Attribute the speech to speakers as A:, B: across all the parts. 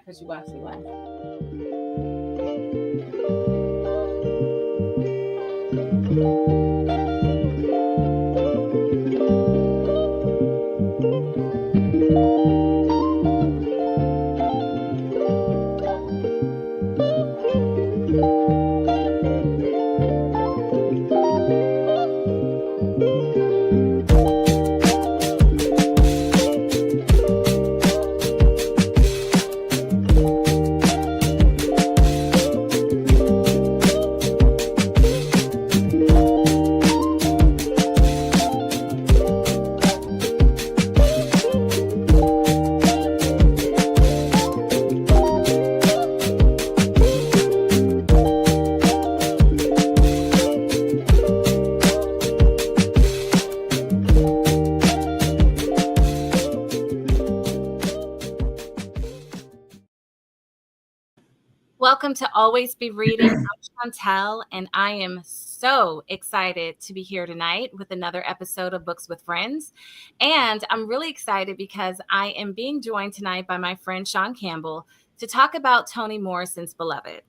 A: because you watched it last. Welcome to Always Be Reading. I'm Chantel, and I am so excited to be here tonight with another episode of Books with Friends. And I'm really excited because I am being joined tonight by my friend Sean Campbell to talk about Toni Morrison's Beloved.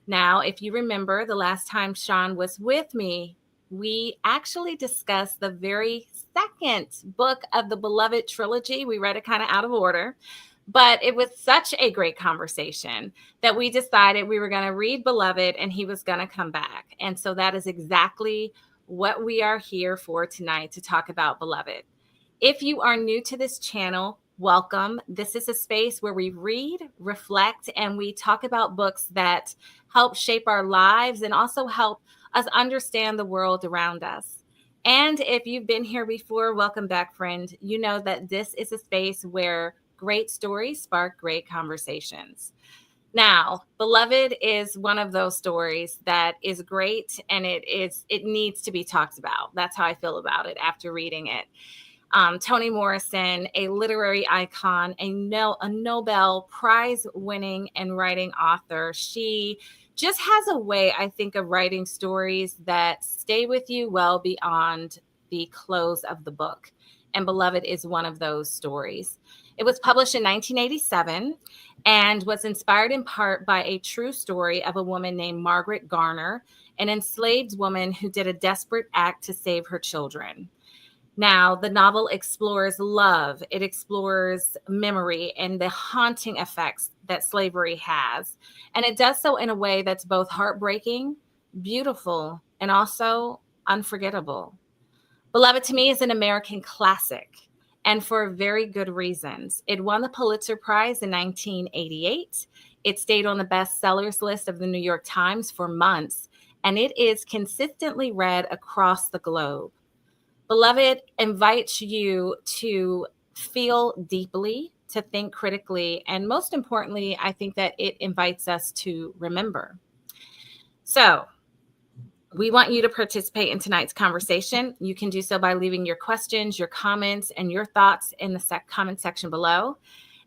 A: Now, if you remember the last time Sean was with me, we actually discussed the very second book of the Beloved trilogy. We read it kind of out of order. But it was such a great conversation that we decided we were going to read Beloved and he was going to come back. And so that is exactly what we are here for tonight, to talk about Beloved. If you are new to this channel, welcome. This is a space where we read, reflect, and we talk about books that help shape our lives and also help us understand the world around us. And if you've been here before, welcome back, friend. You know that this is a space where great stories spark great conversations. Now, Beloved is one of those stories that is great, and it needs to be talked about. That's how I feel about it after reading it. Toni Morrison, a literary icon, a Nobel Prize-winning and writing author. She just has a way, I think, of writing stories that stay with you well beyond the close of the book. And Beloved is one of those stories. It was published in 1987 and was inspired in part by a true story of a woman named Margaret Garner, an enslaved woman who did a desperate act to save her children. Now, the novel explores love. It explores memory and the haunting effects that slavery has. And it does so in a way that's both heartbreaking, beautiful, and also unforgettable. Beloved to me is an American classic, and for very good reasons. It won the Pulitzer Prize in 1988. It stayed on the bestsellers list of the New York Times for months, and it is consistently read across the globe. Beloved invites you to feel deeply, to think critically, and most importantly, I think that it invites us to remember. So, we want you to participate in tonight's conversation. You can do so by leaving your questions, your comments, and your thoughts in the comment section below.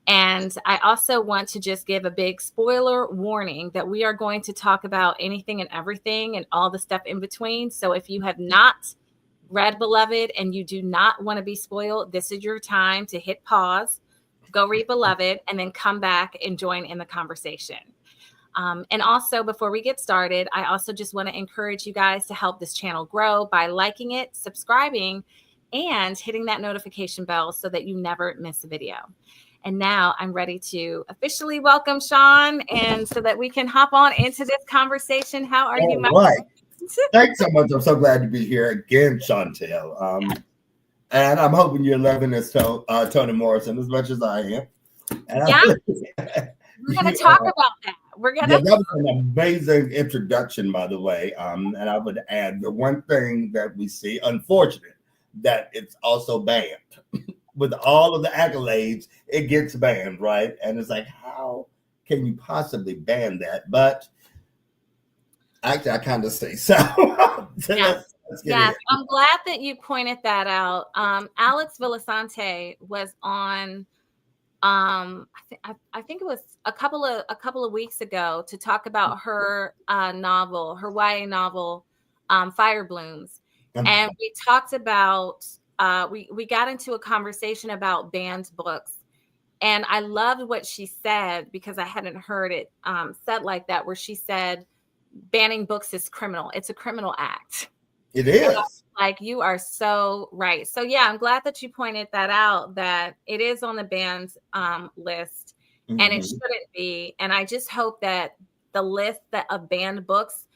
A: And I also want to just give a big spoiler warning that we are going to talk about anything and everything and all the stuff in between. So if you have not read Beloved and you do not want to be spoiled, this is your time to hit pause, go read Beloved, and then come back and join in the conversation. And also, before we get started, I also just want to encourage you guys to help this channel grow by liking it, subscribing, and hitting that notification bell so that you never miss a video. And now I'm ready to officially welcome Sean, and so that we can hop on into this conversation. How are you, my
B: friend? Thanks so much. I'm so glad to be here again, Chantel. And I'm hoping you're loving this Toni Morrison as much as I am.
A: And we're going to talk about that.
B: That was an amazing introduction, by the way. And I would add the one thing that we see, unfortunate, that it's also banned. With all of the accolades, it gets banned, right? And it's like, how can you possibly ban that? But actually, I kind of say so.
A: Yes. I'm glad that you pointed that out. Alex Villasante was on. I think it was a couple of weeks ago to talk about her novel, her YA novel, Fire Blooms, and we talked about we got into a conversation about banned books, And I loved what she said, because I hadn't heard it said like that, where she said, banning books is criminal. It's a criminal act.
B: It
A: And
B: is.
A: like, you are so right. So yeah, I'm glad that you pointed that out, that it is on the banned list, and it
B: Mhm.
A: shouldn't be. And I just hope that the list of banned books,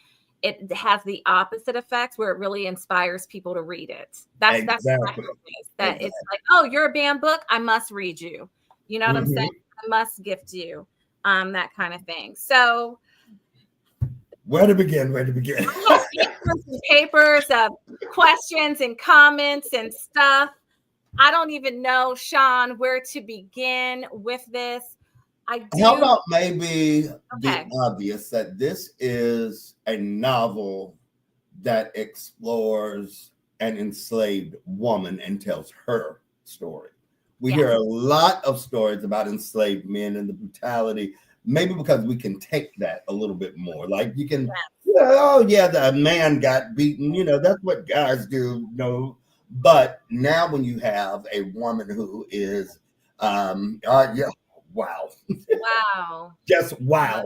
A: it has the opposite effect, where it really inspires people to read it. That's what my
B: Exactly.
A: hope is. That it's
B: Exactly.
A: like, oh, you're a banned book, I must read you. You know what I'm saying?
B: Mhm.
A: I must gift you. That kind of thing. So
B: Where to begin? Where to begin?
A: I have papers and papers of questions and comments and stuff. I don't even know, Sean, where to begin with this. I
B: How
A: do.
B: about maybe the
A: Okay.
B: obvious that this is a novel that explores an enslaved woman and tells her story. We
A: Yeah.
B: hear a lot of stories about enslaved men and the brutality, maybe because we can take that a little bit more. Like you can,
A: Yeah.
B: oh yeah, the man got beaten, that's what guys do, But now when you have a woman who is, yeah, wow,
A: Wow.
B: just wow.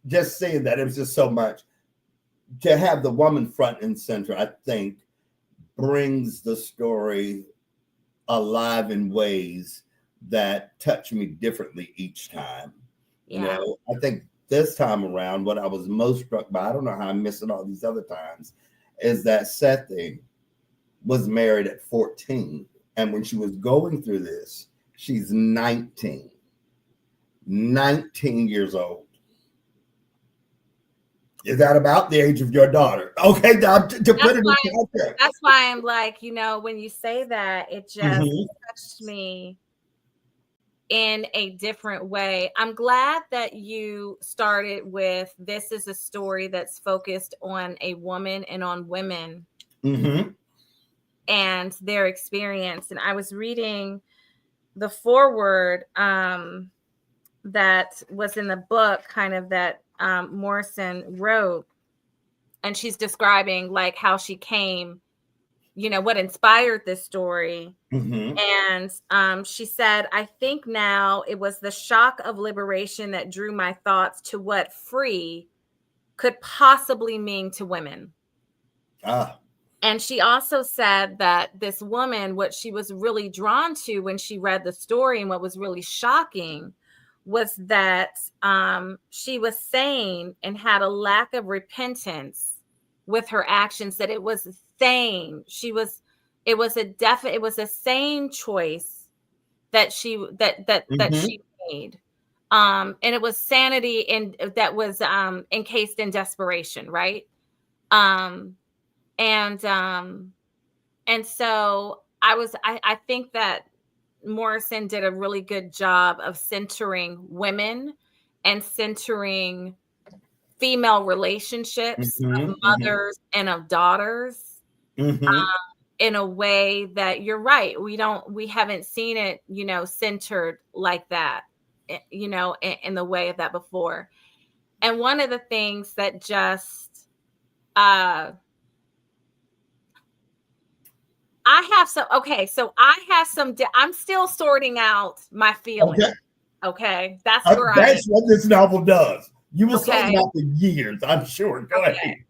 B: Just saying that, it was just so much to have the woman front and center. I think brings the story alive in ways that touch me differently each time.
A: Yeah.
B: I think this time around, what I was most struck by, I don't know how I missed it all these other times, is that Sethe was married at 14. And when she was going through this, she's 19, 19 years old. Is that about the age of your daughter? Okay, to put
A: That's
B: it
A: why
B: in context.
A: that's why I'm like, when you say that, it just
B: Mhm.
A: touched me in a different way. I'm glad that you started with, this is a story that's focused on a woman and on women
B: Mhm.
A: and their experience. And I was reading the foreword that was in the book, kind of, that Morrison wrote, and she's describing like how she came, what inspired this story.
B: Mhm.
A: And she said, I think now it was the shock of liberation that drew my thoughts to what free could possibly mean to women.
B: Ah.
A: And she also said that this woman, what she was really drawn to when she read the story, and what was really shocking, was that she was sane and had a lack of repentance with her actions, that it was sane. It was a sane choice that
B: Mhm.
A: she made. And it was sanity, and that was encased in desperation, right? Um, and so I think that Morrison did a really good job of centering women and centering female relationships of
B: Mhm. Mhm.
A: mothers and of daughters,
B: Mhm.
A: in a way that, you're right, we haven't seen it, centered like that, in the way of that before. And one of the things that just uh I'm still sorting out my feelings.
B: Okay.
A: Okay. That's where I am.
B: That's what this novel does. You were sorting
A: Okay.
B: out for years, I'm sure. Go ahead.
A: Okay.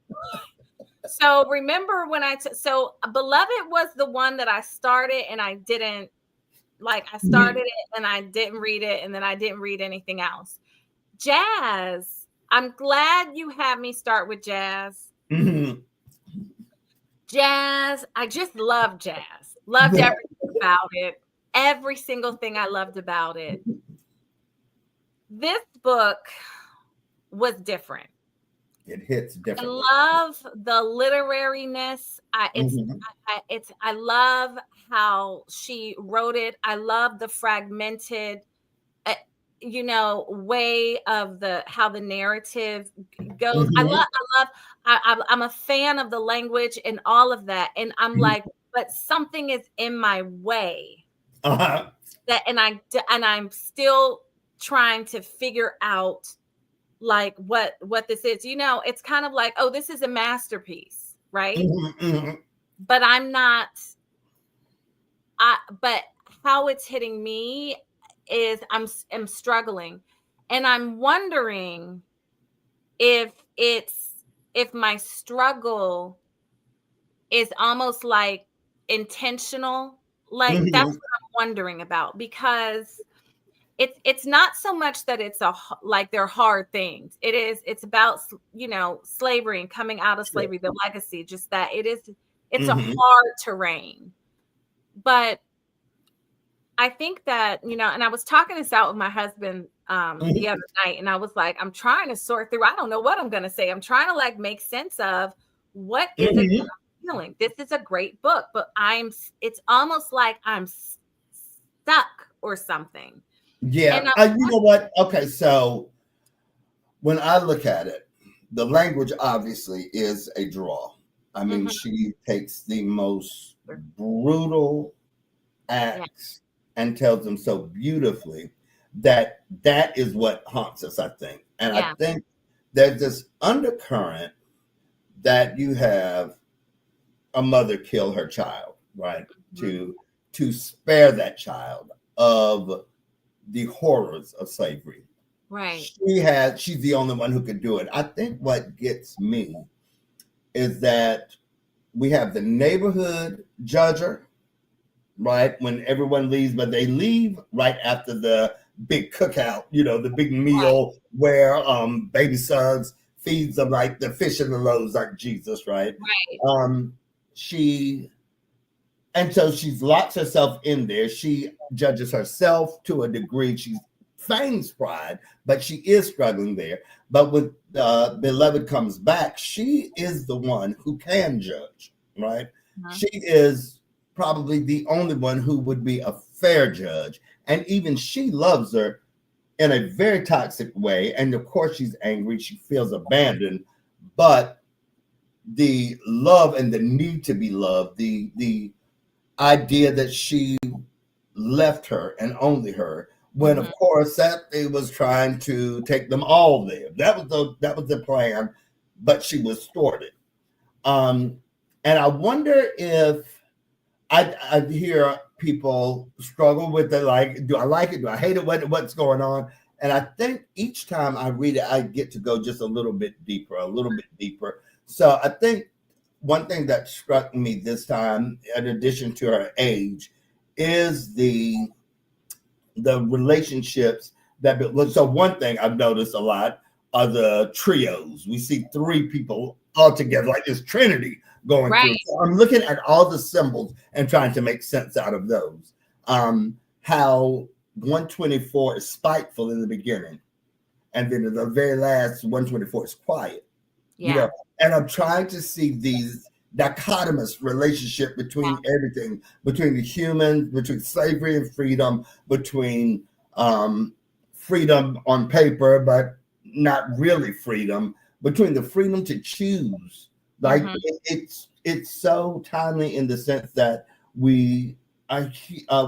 A: So remember when so Beloved was the one that I started, and I didn't, like, I started
B: Mhm.
A: it and I didn't read it, and then I didn't read anything else. Jazz, I'm glad you had me start with Jazz.
B: Mhm.
A: Jazz, I just love Jazz. Loved everything about it. Every single thing I loved about it. This book was different.
B: It hits
A: I
B: differently.
A: love the literariness.
B: Mhm.
A: I love how she wrote it. I love the fragmented, uh, way of how the narrative goes.
B: Mhm.
A: I'm a fan of the language and all of that. And I'm
B: Mhm.
A: like, but something is in my way,
B: Uh-huh.
A: and I'm still trying to figure out, like, what this is. It's kind of like, oh, this is a masterpiece, right?
B: Mhm. Mhm.
A: But I'm not. But how it's hitting me, is I'm struggling, and I'm wondering if if my struggle is almost like intentional. Like that's
B: Mhm.
A: what I'm wondering about, because it's not so much that it's like they're hard things. It's about, slavery and coming out of
B: Sure.
A: slavery, the legacy, just that it's a
B: Mhm.
A: hard terrain. But I think that, and I was talking this out with my husband the
B: Mhm.
A: other night, and I was like, I'm trying to sort through, I don't know what I'm going to say. I'm trying to like make sense of what is it that
B: Mhm.
A: I'm feeling. This is a great book, but it's almost like I'm stuck or something. And
B: Yeah.
A: I'm
B: You know what? Okay. So when I look at it, the language obviously is a draw. I mean,
A: mhm,
B: she takes the most brutal
A: yeah,
B: acts and tells them so beautifully that that is what haunts us, I think. And I
A: yeah,
B: think there's this undercurrent that you have a mother kill her child, right?
A: mhm,
B: To spare that child of the horrors of slavery.
A: right,
B: She's the only one who could do it. I think what gets me is that we have the neighborhood judger, right? When everyone leaves, but they leave right after the big cookout, the big
A: right,
B: meal where baby Suggs feeds them like the fish in the loaves, like Jesus, right?
A: right,
B: Um, she And so she locks herself in there. She judges herself to a degree. She feigns pride, but she is struggling there. But when Beloved comes back, she is the one who can judge, right?
A: mhm,
B: She is probably the only one who would be a fair judge. And even she loves her in a very toxic way. And of course, she's angry. She feels abandoned. But the love and the need to be loved, the idea that she left her and only her, when
A: mhm,
B: of course Sethe was trying to take them all there. That was the plan, but she was thwarted. Um, and I wonder if I hear people struggle with it. Like, do I like it? Do I hate it? What's going on? And I think each time I read it, I get to go just a little bit deeper, a little bit deeper. So I think one thing that struck me this time, in addition to her age, is the relationships so one thing I've noticed a lot are the trios. We see three people all together, like this trinity going through.
A: right,
B: So I'm looking at all the symbols and trying to make sense out of those. How 124 is spiteful in the beginning, and then in the very last 124 is quiet. you
A: yeah,
B: know and I'm trying to see these dichotomous relationship
A: yeah,
B: between everything, between the humans, between slavery and freedom, between freedom on paper but not really freedom, between the freedom to choose. Like
A: mhm,
B: it's so timely in the sense that are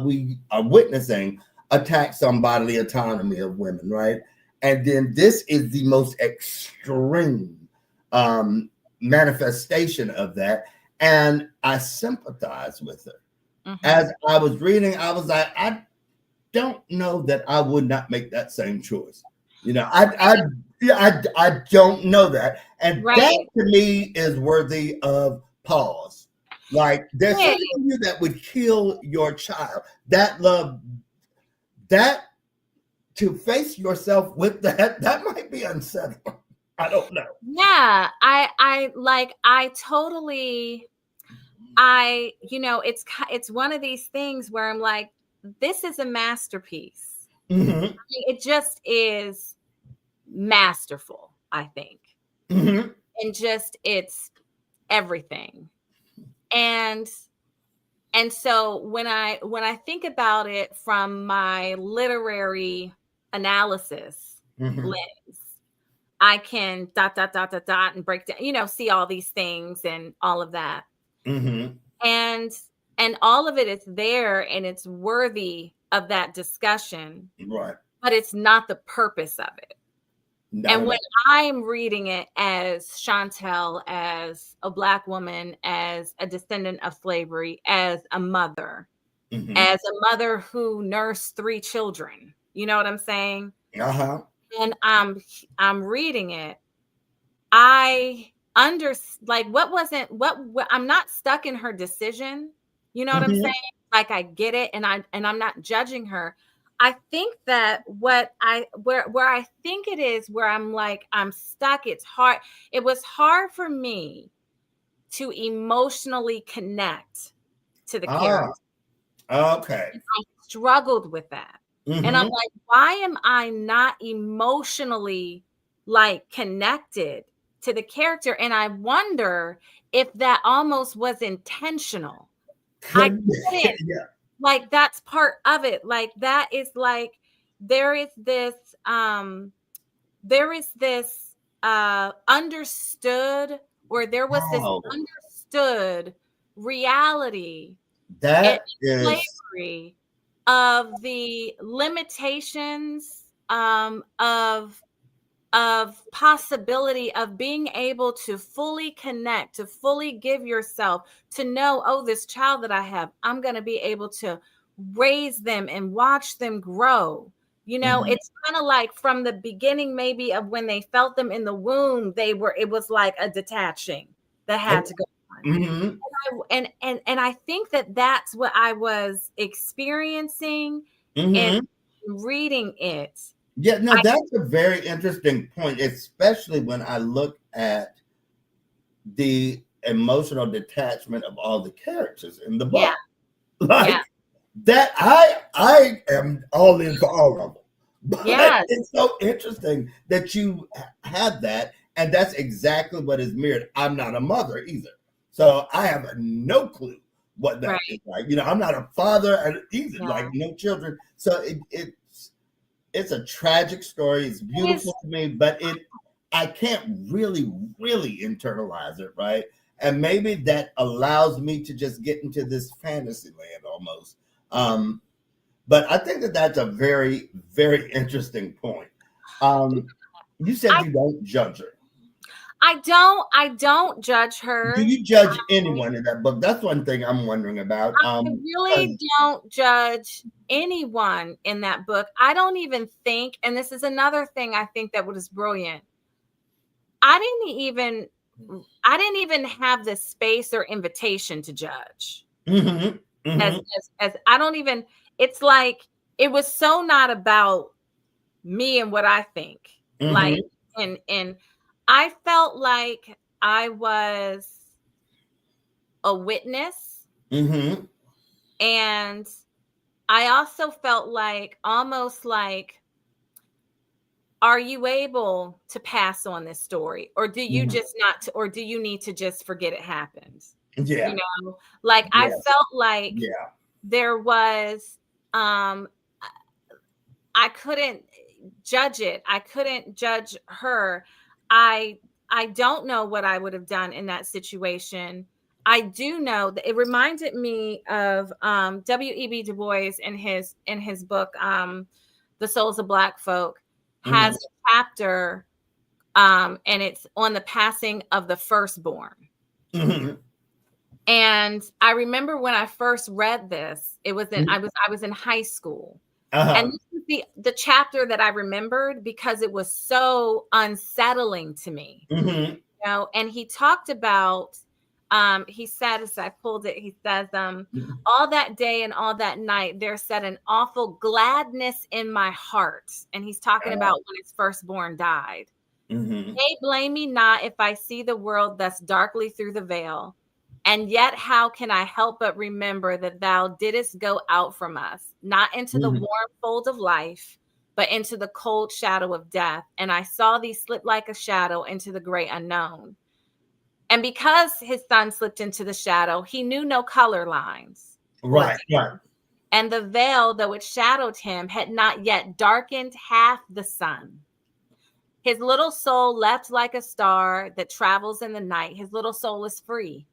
B: we are witnessing attacks on bodily autonomy of women, right? And then this is the most extreme um, manifestation of that. And I sympathize with her.
A: mhm.
B: As I was reading, I was like, I don't know that I would not make that same choice. I don't know that. And that
A: Right.
B: to me is worthy of pause. Like there's
A: Yeah.
B: something in you that would kill your child. That love, that to face yourself with that might be unsettling. I don't know.
A: Yeah, I totally it's one of these things where I'm like, this is a masterpiece.
B: Hmm.
A: It just is masterful, I think.
B: Hmm.
A: And just it's everything. And so when I think about it from my literary analysis
B: Hmm.
A: lens, I can dot dot dot dot dot and break down, see all these things and all of that.
B: Hmm.
A: And all of it is there and it's worthy of that discussion,
B: Right.
A: but it's not the purpose of it.
B: Not
A: And
B: at
A: when
B: all.
A: I'm reading it as Chantel, as a Black woman, as a descendant of slavery, as a mother,
B: Mm-hmm.
A: as a mother who nursed 3 children. You know what I'm saying?
B: Uh-huh.
A: And I'm reading it. I under like what wasn't what I'm not stuck in her decision. You know what I'm saying?
B: Mm-hmm.
A: Like I get it, and I'm not judging her. I think that what I where I think it is where I'm like I'm stuck. It's hard. It was hard for me to emotionally connect to the
B: Ah,
A: character.
B: okay.
A: I struggled with that. And I'm
B: Mm-hmm.
A: like, why am I not emotionally like connected to the character? And I wonder if that almost was intentional. I
B: Could
A: couldn't,
B: yeah.
A: like, that's part of it. Like, that is like, there is this, um, there is this understood, or there was this
B: Wow.
A: understood reality in
B: That is
A: slavery of the limitations of possibility of being able to fully connect, to fully give yourself, to know, oh, this child that I have, I'm going to be able to raise them and watch them grow. You know,
B: mhm.
A: it's kind of like from the beginning, maybe of when they felt them in the womb, it was like a detaching that had to go on.
B: Mhm.
A: And I think that that's what I was experiencing and
B: Mhm.
A: reading it.
B: Yeah, no,
A: I
B: that's a very interesting point, especially when I look at the emotional detachment of all the characters in the
A: Yeah,
B: book.
A: yeah,
B: Like that, I am all in for all of them. But
A: yes,
B: it's so interesting that you have that, and that's exactly what is mirrored. I'm not a mother either, so I have no clue what that is
A: right,
B: like. You know, I'm not a father and either, like
A: yeah.
B: no children. So it's a tragic story. It's
A: It is,
B: beautiful to me, but I can't really internalize it, right? And maybe that allows me to just get into this fantasy land almost. Um, but I think that that's a very interesting point. You said
A: I
B: you don't judge her.
A: I don't judge
B: Do
A: her.
B: you judge anyone in that book? That's one thing I'm wondering about.
A: I really
B: 'Cause
A: don't judge anyone in that book. I don't even think, and this is another thing I think that was brilliant. I didn't even I didn't even have the space or invitation to judge.
B: mhm, mhm,
A: As I don't even, it's like it was so not about me and what I think. Like,
B: mhm,
A: and I felt like I was a witness,
B: mhm,
A: and I also felt like almost like, are you able to pass on this story, or do you
B: mhm.
A: just not or do you need to just forget it happened? You
B: Yeah,
A: know, like I
B: yes,
A: felt like
B: yeah.
A: there was um I couldn't judge it. I couldn't judge her. I I don't know what I would have done in that situation. I do know that it reminded me of W.E.B. Du Bois in his book The Souls of Black Folk has
B: Mhm,
A: a chapter, and it's on the passing of the firstborn.
B: mhm,
A: And I remember when I first read this, it was in
B: mhm.
A: I was in high school. And
B: Uh-huh.
A: this is the chapter that I remembered because it was so unsettling to me.
B: Mhm,
A: You know, and he talked about he said, as I pulled it, he says,
B: mhm.
A: all that day and all that night there said an awful gladness in my heart. And he's talking about when his firstborn died.
B: Mhm,
A: Nay, blame me not if I see the world thus darkly through the veil. And yet, how can I help but remember that thou didst go out from us, not into the
B: mhm,
A: warm fold of life, but into the cold shadow of death? And I saw thee slip like a shadow into the great unknown. And because his son slipped into the shadow, he knew no color lines or
B: right, right.
A: and the veil, though it shadowed him, had not yet darkened half the sun. His little soul left like a star that travels in the night. His little soul is free.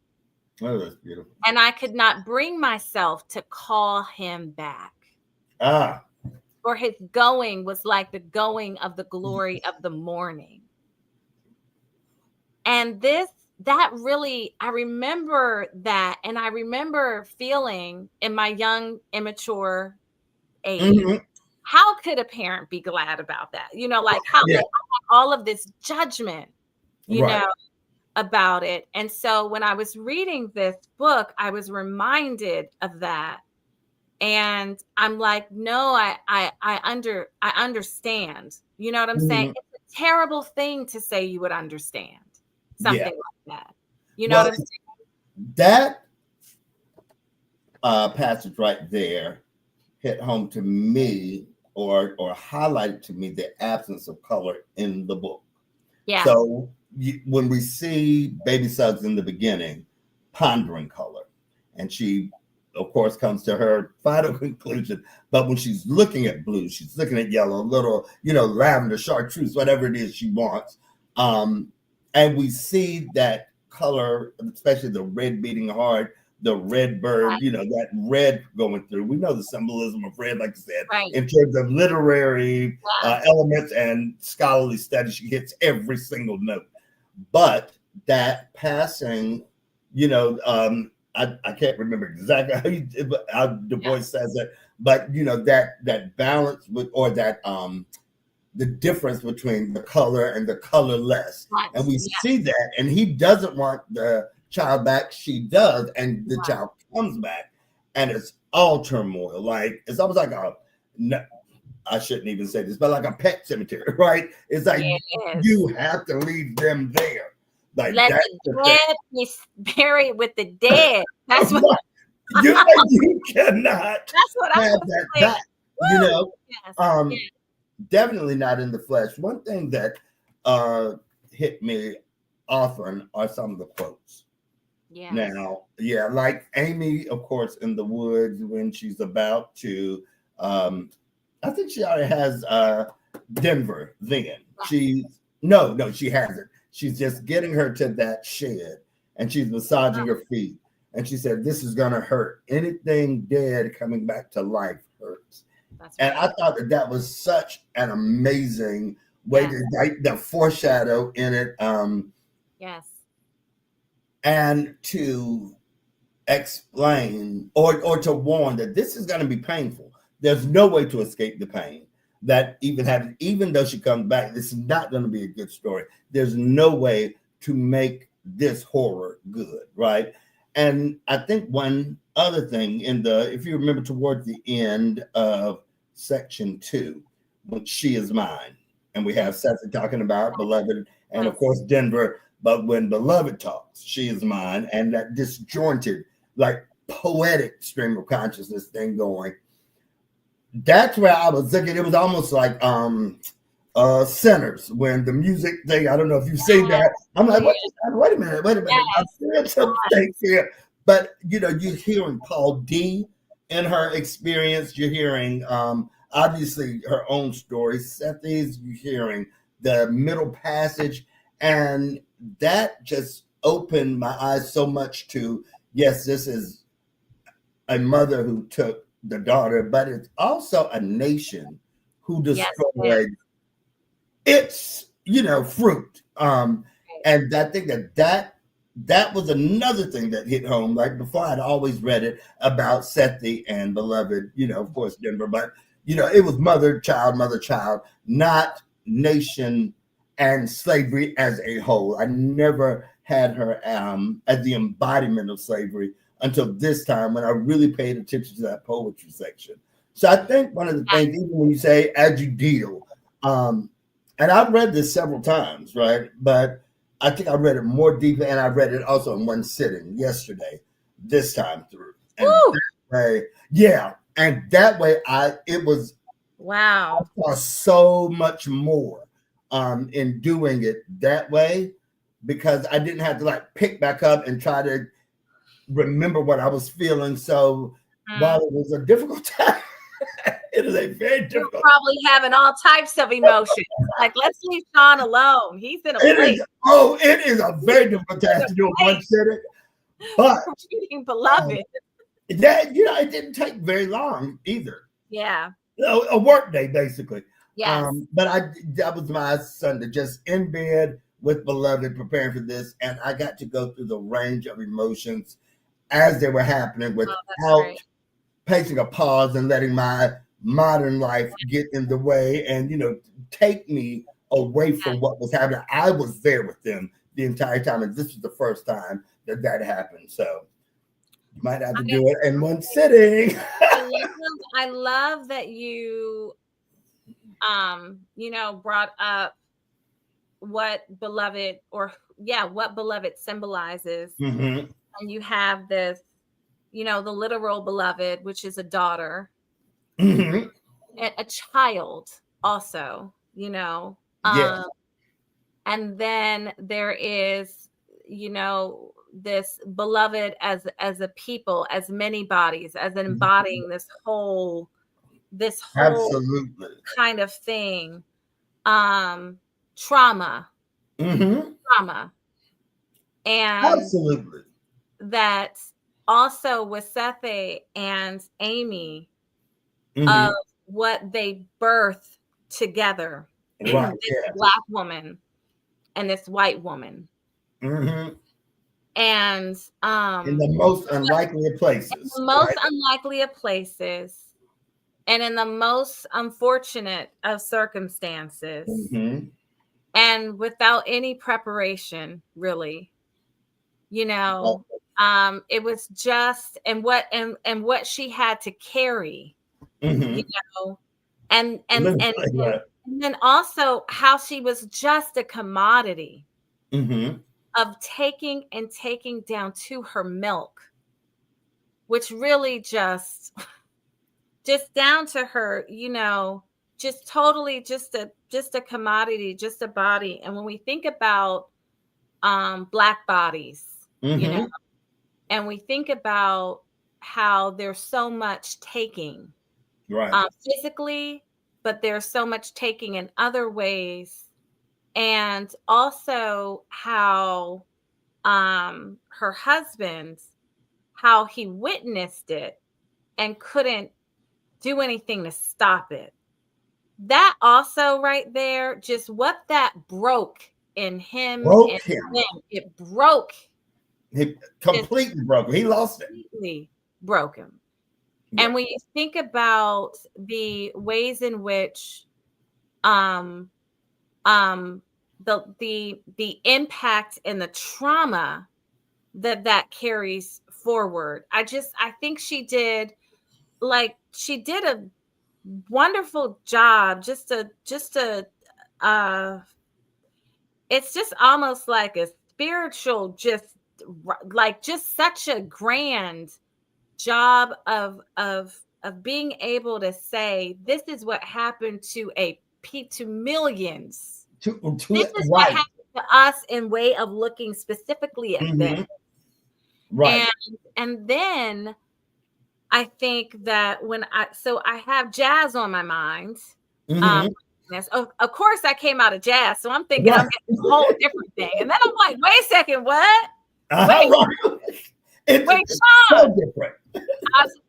B: Oh, that's beautiful.
A: And I could not bring myself to call him back.
B: Ah,
A: For his going was like the going of the glory of the morning. And this that really, I remember that. And I remember feeling in my young, immature age,
B: Mhm.
A: how could a parent be glad about that? Like how,
B: Yeah,
A: like all of this judgment, you
B: right.
A: know, about it. And so when I was reading this book, I was reminded of that. And I'm like, no, I understand. You know what I'm saying?
B: Mhm.
A: It's a terrible thing to say you would understand
B: Yeah.
A: something like that. You know what
B: Well,
A: I'm saying?
B: that passage right there hit home to me, or highlighted to me the absence of color in the book.
A: Yeah.
B: So when we see Baby Suggs in the beginning pondering color, and she, of course, comes to her final conclusion. But when she's looking at blue, she's looking at yellow, little, lavender, chartreuse, whatever it is she wants. Um, and we see that color, especially the red beating heart, the red bird, that red going through. We know the symbolism of red, like I said,
A: Right.
B: in terms of literary
A: Yeah.
B: elements and scholarly studies. She hits every single note. But that passing, I can't remember exactly how Du
A: Yeah.
B: Bois says it, but that balance with, or that the difference between the color and the colorless.
A: Right.
B: And we
A: Yeah.
B: see that, and he doesn't want the child back. She does, and the
A: Right.
B: child comes back, and it's all turmoil. Like, it's almost like I shouldn't even say this, but like a pet cemetery, right? It's like
A: Yeah, it is.
B: you have to leave them there. Like,
A: Let
B: that's
A: the
B: the thing.
A: dead be buried with the dead. That's what
B: You cannot
A: that's what I
B: have
A: was
B: that
A: like.
B: back. You
A: Woo!
B: know,
A: Yes.
B: um,
A: Yes.
B: definitely not in the flesh. One thing that hit me often are some of the quotes.
A: Yes.
B: Now, yeah, like Amy, of course, in the woods when she's about to, um, I think she already has Denver then. No, she hasn't. She's just getting her to that shed, and she's massaging her feet. And she said, "This is gonna hurt. Anything dead coming back to life hurts."
A: That's
B: And
A: right.
B: I thought that that was such an amazing way
A: Yes.
B: to, like, the foreshadow in it,
A: Yes.
B: and to explain, or to warn that this is going to be painful. There's no way to escape the pain that even though she comes back, this is not going to be a good story. There's no way to make this horror good, right? And I think one other thing, if you remember towards the end of section 2, when She Is Mine, and we have Sethe talking about Beloved, and of
A: Yes.
B: course Denver, but when Beloved talks, She Is Mine, and that disjointed, like, poetic stream of consciousness thing going. That's where I was thinking. It was almost like Sinners, when the music thing. I don't know if you've seen
A: Yes.
B: that. I'm
A: Oh
B: like,
A: yeah.
B: wait a minute, wait a minute. I'm
A: Yes.
B: seeing some things here. But you're hearing Paul D in her experience. You're hearing obviously her own story. Sethe's. You're hearing the middle passage, and that just opened my eyes so much to, yes, this is a mother who took the daughter, but it's also a nation who
A: Yes. Yes.
B: destroyed its, fruit. And I think that was another thing that hit home. Like, before, I'd always read it about Sethe and Beloved, of course, Denver, but it was mother, child, not nation and slavery as a whole. I never had her as the embodiment of slavery until this time, when I really paid attention to that poetry section. So I think one of the things, even when you say as you deal, and I've read this several times, right? But I think I read it more deeply, and I read it also in one sitting yesterday, this time through. And
A: Woo!
B: that way, yeah, and that way, it was, I
A: Wow.
B: saw so much more in doing it that way, because I didn't have to, like, pick back up and try to remember what I was feeling. So while
A: Mhm.
B: it was a difficult time, it is a very
A: You're
B: difficult.
A: probably having all types of emotions. Like, let's leave Sean alone. He's in a place.
B: It is a
A: He's
B: very difficult
A: in
B: task
A: a
B: to do in one
A: place
B: sitting, but
A: reading
B: um,
A: Beloved.
B: that it didn't take very long either.
A: Yeah.
B: A work day, basically.
A: Yes.
B: But that was my Sunday, just in bed with Beloved preparing for this, and I got to go through the range of emotions as they were happening
A: Oh, that's
B: without
A: great.
B: placing a pause and letting my modern life get in the way and, take me away
A: Yeah.
B: from what was happening. I was there with them the entire time, and this was the first time that happened. So you might have to do it in one sitting.
A: I love that brought up what beloved what beloved symbolizes.
B: Hmm.
A: And you have this, the literal beloved, which is a daughter,
B: Hmm.
A: and a child also,
B: Yes.
A: and then there is, this beloved as a people, as many bodies, as embodying this whole
B: Absolutely.
A: kind of thing. um trauma
B: Hmm.
A: trauma and
B: Absolutely.
A: that also with Sethe and Amy, of
B: Hmm.
A: what they birth together.
B: Right.
A: This
B: Yes.
A: black woman and this white woman,
B: Hmm.
A: and
B: In the most unlikely of
A: in
B: places.
A: the most
B: Right.
A: unlikely of places and in the most unfortunate of circumstances,
B: Hmm.
A: and without any preparation, really. you know it was just, and what she had to carry, you
B: Hmm.
A: know and and and and,
B: Right.
A: and then also how she was just a commodity
B: Hmm.
A: of taking down to her milk, which really just down to her, just totally just a commodity, just a body. And when we think about black bodies,
B: Hmm.
A: and we think about how there's so much taking,
B: Right.
A: physically, but there's so much taking in other ways, and also how her husband, how he witnessed it and couldn't do anything to stop it. That also right there, just what that broke in him and
B: Broke him.
A: them, it broke,
B: He
A: just
B: completely broke him. He lost it.
A: completely broke him.
B: Yeah.
A: And when you think about the ways in which um um the impact and the trauma that carries forward, I think she did a wonderful job, just a uh it's just almost like a spiritual, just such a grand job of being able to say, this is what happened to millions. This is what
B: Right.
A: happened to us, in way of looking specifically at them.
B: Hmm. Right.
A: And then I think that I have jazz on my mind. Um,
B: Hmm.
A: of course, I came out of jazz, so I'm thinking I'm
B: Right.
A: getting a whole different thing. And then I'm like, wait a second, what? Wait,
B: Right.
A: wait,
B: It's so
A: Sean.
B: different.
A: I was,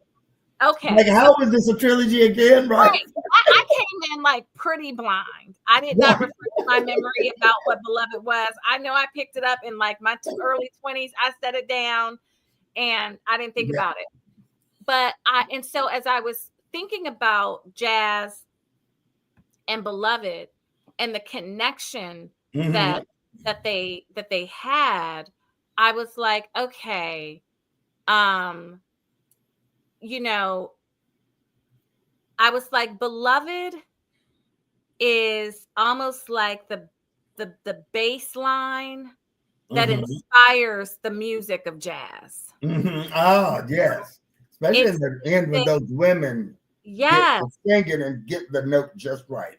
B: Like,
A: okay, so
B: how is this a trilogy again? Right.
A: right, I came in like pretty blind. I did not
B: Right.
A: refresh my memory about what Beloved was. I know I picked it up in like my early 20s. I set it down and I didn't think
B: Yeah.
A: about it. And so as I was thinking about jazz and Beloved and the connection
B: Hmm.
A: that they had, I was like, okay, um, you know, I was like, Beloved is almost like the bass line that
B: Hmm.
A: inspires the music of jazz.
B: Hmm. Ah, yes. Especially in
A: It's
B: the end when
A: the,
B: those women get
A: yes,
B: the singing and get the note just right.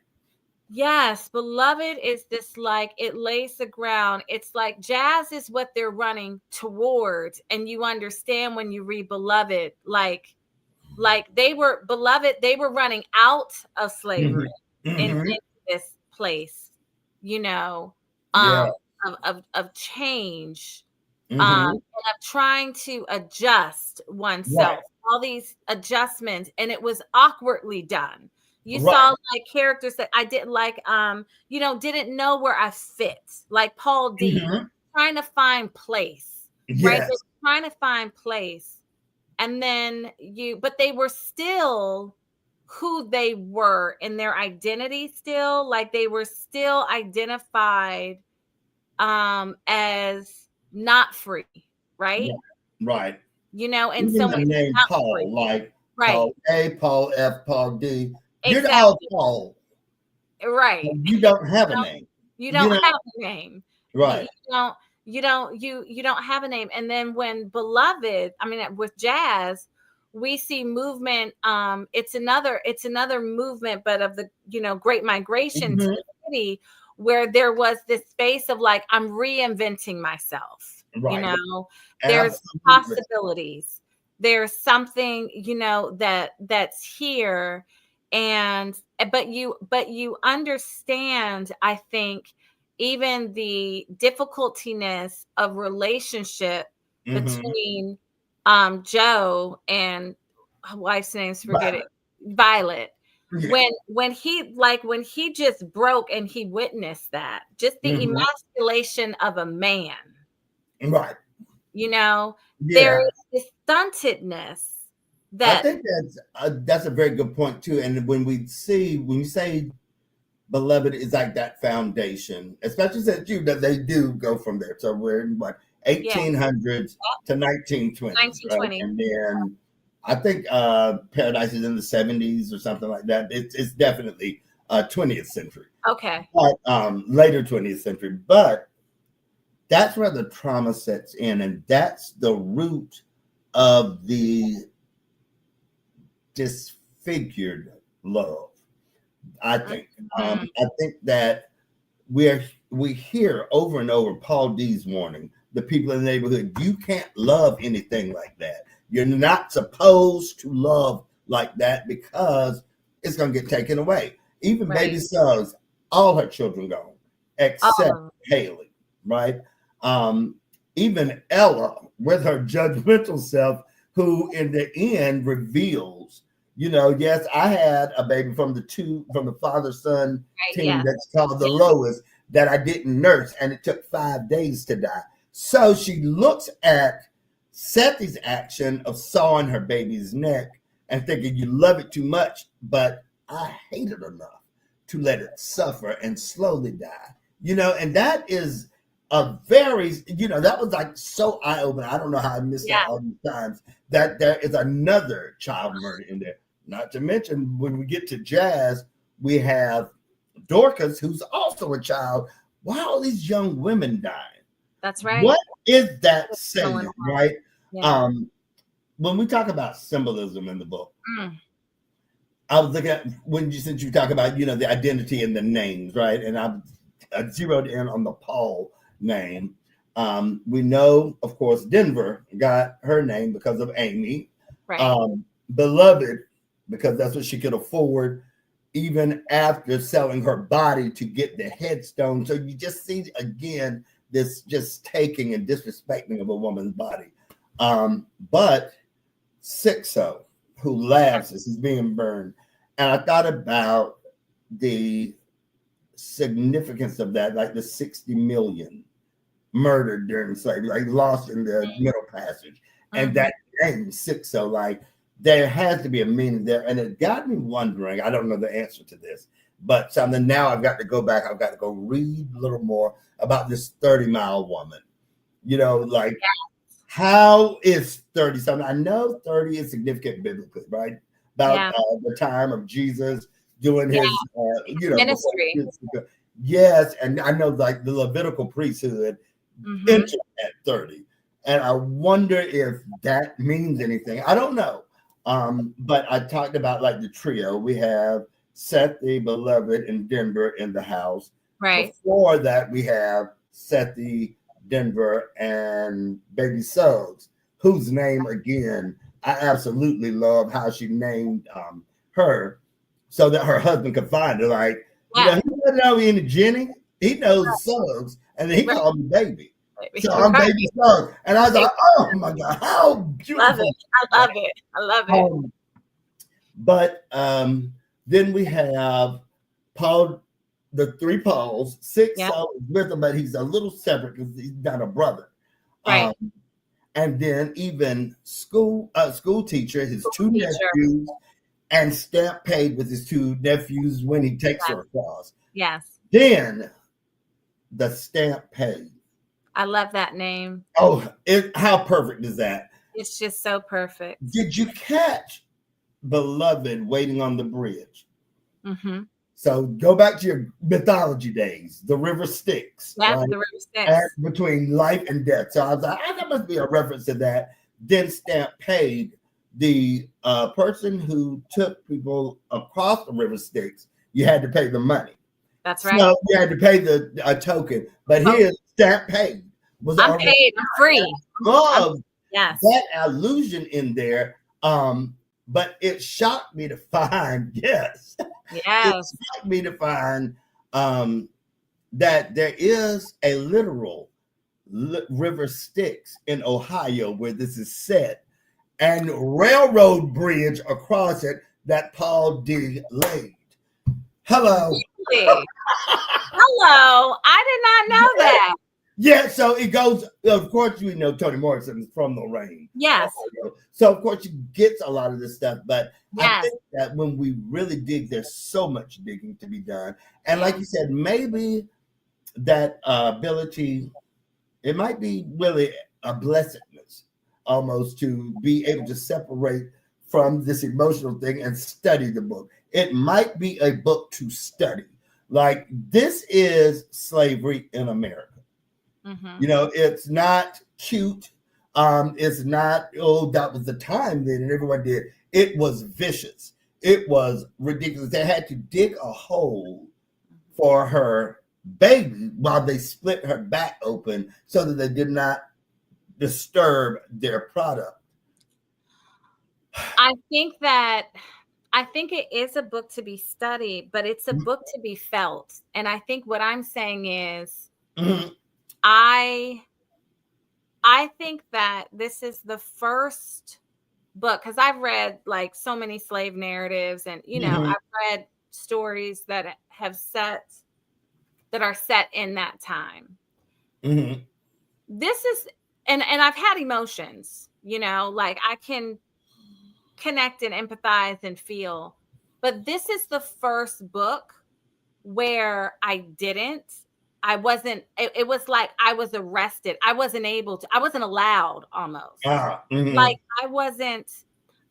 A: yes, Beloved is this, like, it lays the ground. It's like jazz is what they're running towards, and you understand when you read Beloved, like they were Beloved, they were running out of slavery
B: Hmm.
A: and
B: Hmm.
A: into this place, you know,
B: Yeah.
A: um, of change,
B: Hmm.
A: and of trying to adjust
B: Right.
A: oneself, all these adjustments, and it was awkwardly done. You
B: Right.
A: saw like characters that I didn't like, didn't know where I fit, like Paul D,
B: Hmm.
A: trying to find place, right? They're
B: Yes.
A: trying to find place. And then but they were still who they were in their identity still, like they were still identified as not free, right?
B: Right. Right.
A: And
B: Even
A: someone
B: the
A: who's
B: name
A: not
B: Paul,
A: free.
B: like
A: Right.
B: Paul A, Paul F, Paul D. You're all
A: Exactly.
B: Paul.
A: Right.
B: You don't have a name.
A: You
B: You
A: don't
B: know.
A: have a name. You
B: Right.
A: don't you don't have a name. And then when Beloved, I mean with Jazz, we see movement. It's another movement, but of the Great Migration to
B: Hmm.
A: the city, where there was this space of like, I'm reinventing myself.
B: Right.
A: There's
B: Absolutely.
A: possibilities. There's something that's here. And but you understand, I think, even the difficultiness of relationship
B: Hmm.
A: between Joe and wife's name's forget it,
B: But
A: Violet.
B: yeah.
A: When he just broke and he witnessed that, just the
B: Hmm.
A: emasculation of a man,
B: Right.
A: you know, there
B: Yeah.
A: is this stuntedness
B: I
A: that,
B: think that's a very good point too. And when you say beloved is like that foundation, especially since that they do go from there. So we're in what
A: yeah,
B: 1800s to 1920s, right?
A: 1920.
B: And then I think Paradise is in the 70s or something like that. It's definitely 20th century,
A: Okay.
B: but later 20th century. But that's where the trauma sets in, and that's the root of the disfigured love. I think.
A: Mhm.
B: I think that we hear over and over Paul D's warning the people in the neighborhood: you can't love anything like that. You're not supposed to love like that because it's going to get taken away. Even
A: Right.
B: Baby Suggs, all her children gone except
A: Oh,
B: Haley, right? Um, Even Ella with her judgmental self, who in the end reveals, yes, I had a baby from the father son
A: right.
B: team
A: Yeah.
B: that's called the lowest that I didn't nurse, and it took 5 days to die. So she looks at Sethe's action of sawing her baby's neck and thinking, you love it too much, but I hate it enough to let it suffer and slowly die. And that is a very, that was like so eye opening. I don't know how I missed that
A: Yeah.
B: all these times. That there is another child murder in there. Not to mention, when we get to Jazz, we have Dorcas, who's also a child. Why are all these young women dying?
A: That's right.
B: What is that
A: What's going
B: saying,
A: on?
B: right?
A: Yeah.
B: Um, when we talk about symbolism in the book,
A: Mm,
B: I was looking at since you talk about the identity and the names, right? And I zeroed in on the Paul name. We know, of course, Denver got her name because of Amy.
A: right.
B: Beloved, because that's what she could afford, even after selling her body to get the headstone. So you just see again this just taking and disrespecting of a woman's body. But Sixo, who laughs as he's being burned. And I thought about the significance of that, like the 60 million murdered during slavery, like lost in the Middle Passage. And
A: Mhm.
B: that name, Sixo, like there has to be a meaning there. And it got me wondering, I don't know the answer to this, but something now I've got to go back, I've got to go read a little more about this 30-mile woman. Like how is 30 something? I know 30 is significant biblically, right? About
A: Yeah.
B: the time of Jesus doing
A: Yeah.
B: his, before
A: Ministry.
B: yes, and I know like the Levitical priesthood
A: Mhm.
B: entered at 30. And I wonder if that means anything. I don't know. But I talked about like the trio. We have Sethe, Beloved, and Denver in the house.
A: Right.
B: Before that, we have Sethe, Denver, and Baby Suggs, whose name again I absolutely love how she named her so that her husband could find her. Like,
A: Yeah.
B: he doesn't know any Jenny. He knows Suggs, and then he
A: Right.
B: called me baby. So I'm
A: Right.
B: Baby Suggs. And I was like, oh my God, how
A: Love
B: beautiful.
A: it. I love it. I love it.
B: Um, but Then we have Paul, the three Pauls. Six
A: Yeah.
B: Saul is with him, but he's a little separate because he's not a brother.
A: Right.
B: And then even school teacher, his two
A: Teacher.
B: nephews, and Stamp Paid with his two nephews when he takes her across.
A: Yes.
B: Then the Stamp Paid.
A: I love that name.
B: Oh, how perfect is that?
A: It's just so perfect.
B: Did you catch Beloved Waiting on the Bridge?
A: Mm-hmm.
B: So go back to your mythology days. The river Styx.
A: Yeah,
B: right?
A: the river Styx.
B: And between life and death. So I was like, that must be a reference to that. Then Stamp Paid, the person who took people across the river Styx, you had to pay the money.
A: That's right.
B: So you had to pay a token. But here's Stamp Paid.
A: I'm paid. I'm free.
B: Yes. That allusion in there. But it shocked me to find, yes.
A: Yes.
B: It shocked me to find that there is a literal river Styx in Ohio where this is set, and railroad bridge across it that Paul D. laid. Hello.
A: Really? Hello. I did not know that.
B: Yeah, so it goes, of course, you know, Toni Morrison is from Lorraine.
A: Yes.
B: So, of course, she gets a lot of this stuff. But
A: yes.
B: I think that when we really dig, there's so much digging to be done. And like you said, maybe that ability, it might be really a blessedness almost to be able to separate from this emotional thing and study the book. It might be a book to study. Like, this is slavery in America.
A: Mm-hmm.
B: You know, it's not cute. It's not, oh, that was the time then and everyone did. It was vicious. It was ridiculous. They had to dig a hole for her baby while they split her back open so that they did not disturb their product.
A: I think it is a book to be studied, but it's a book to be felt. And I think what I'm saying is,
B: mm-hmm.
A: I think that this is the first book, because I've read like so many slave narratives, and you know,
B: mm-hmm.
A: I've read stories that are set in that time.
B: Mm-hmm.
A: This is, and I've had emotions, you know, like I can connect and empathize and feel, but this is the first book where I wasn't, it was like I was arrested. I wasn't allowed almost.
B: Mm-hmm.
A: Like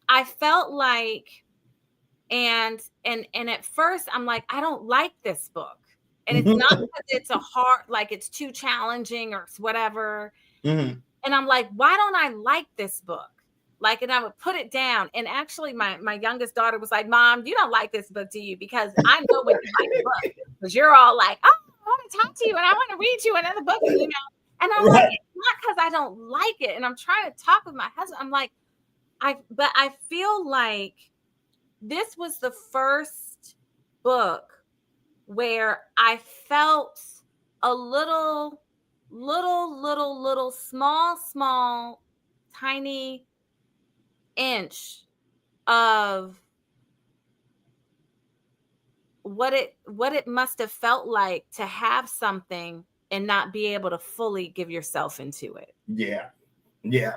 A: I felt like, and at first I'm like, I don't like this book. And it's not because it's like it's too challenging or whatever.
B: Mm-hmm.
A: And I'm like, why don't I like this book? Like, and I would put it down. And actually my youngest daughter was like, Mom, you don't like this book, do you? Because I know when you like the book, because you're all like, oh, I want to talk to you and I want to read you another book, you know? And I'm like, it's not because I don't like it. And I'm trying to talk with my husband. I'm like, but I feel like this was the first book where I felt a little small, tiny inch of what it must have felt like to have something and not be able to fully give yourself into it.
B: Yeah.
A: You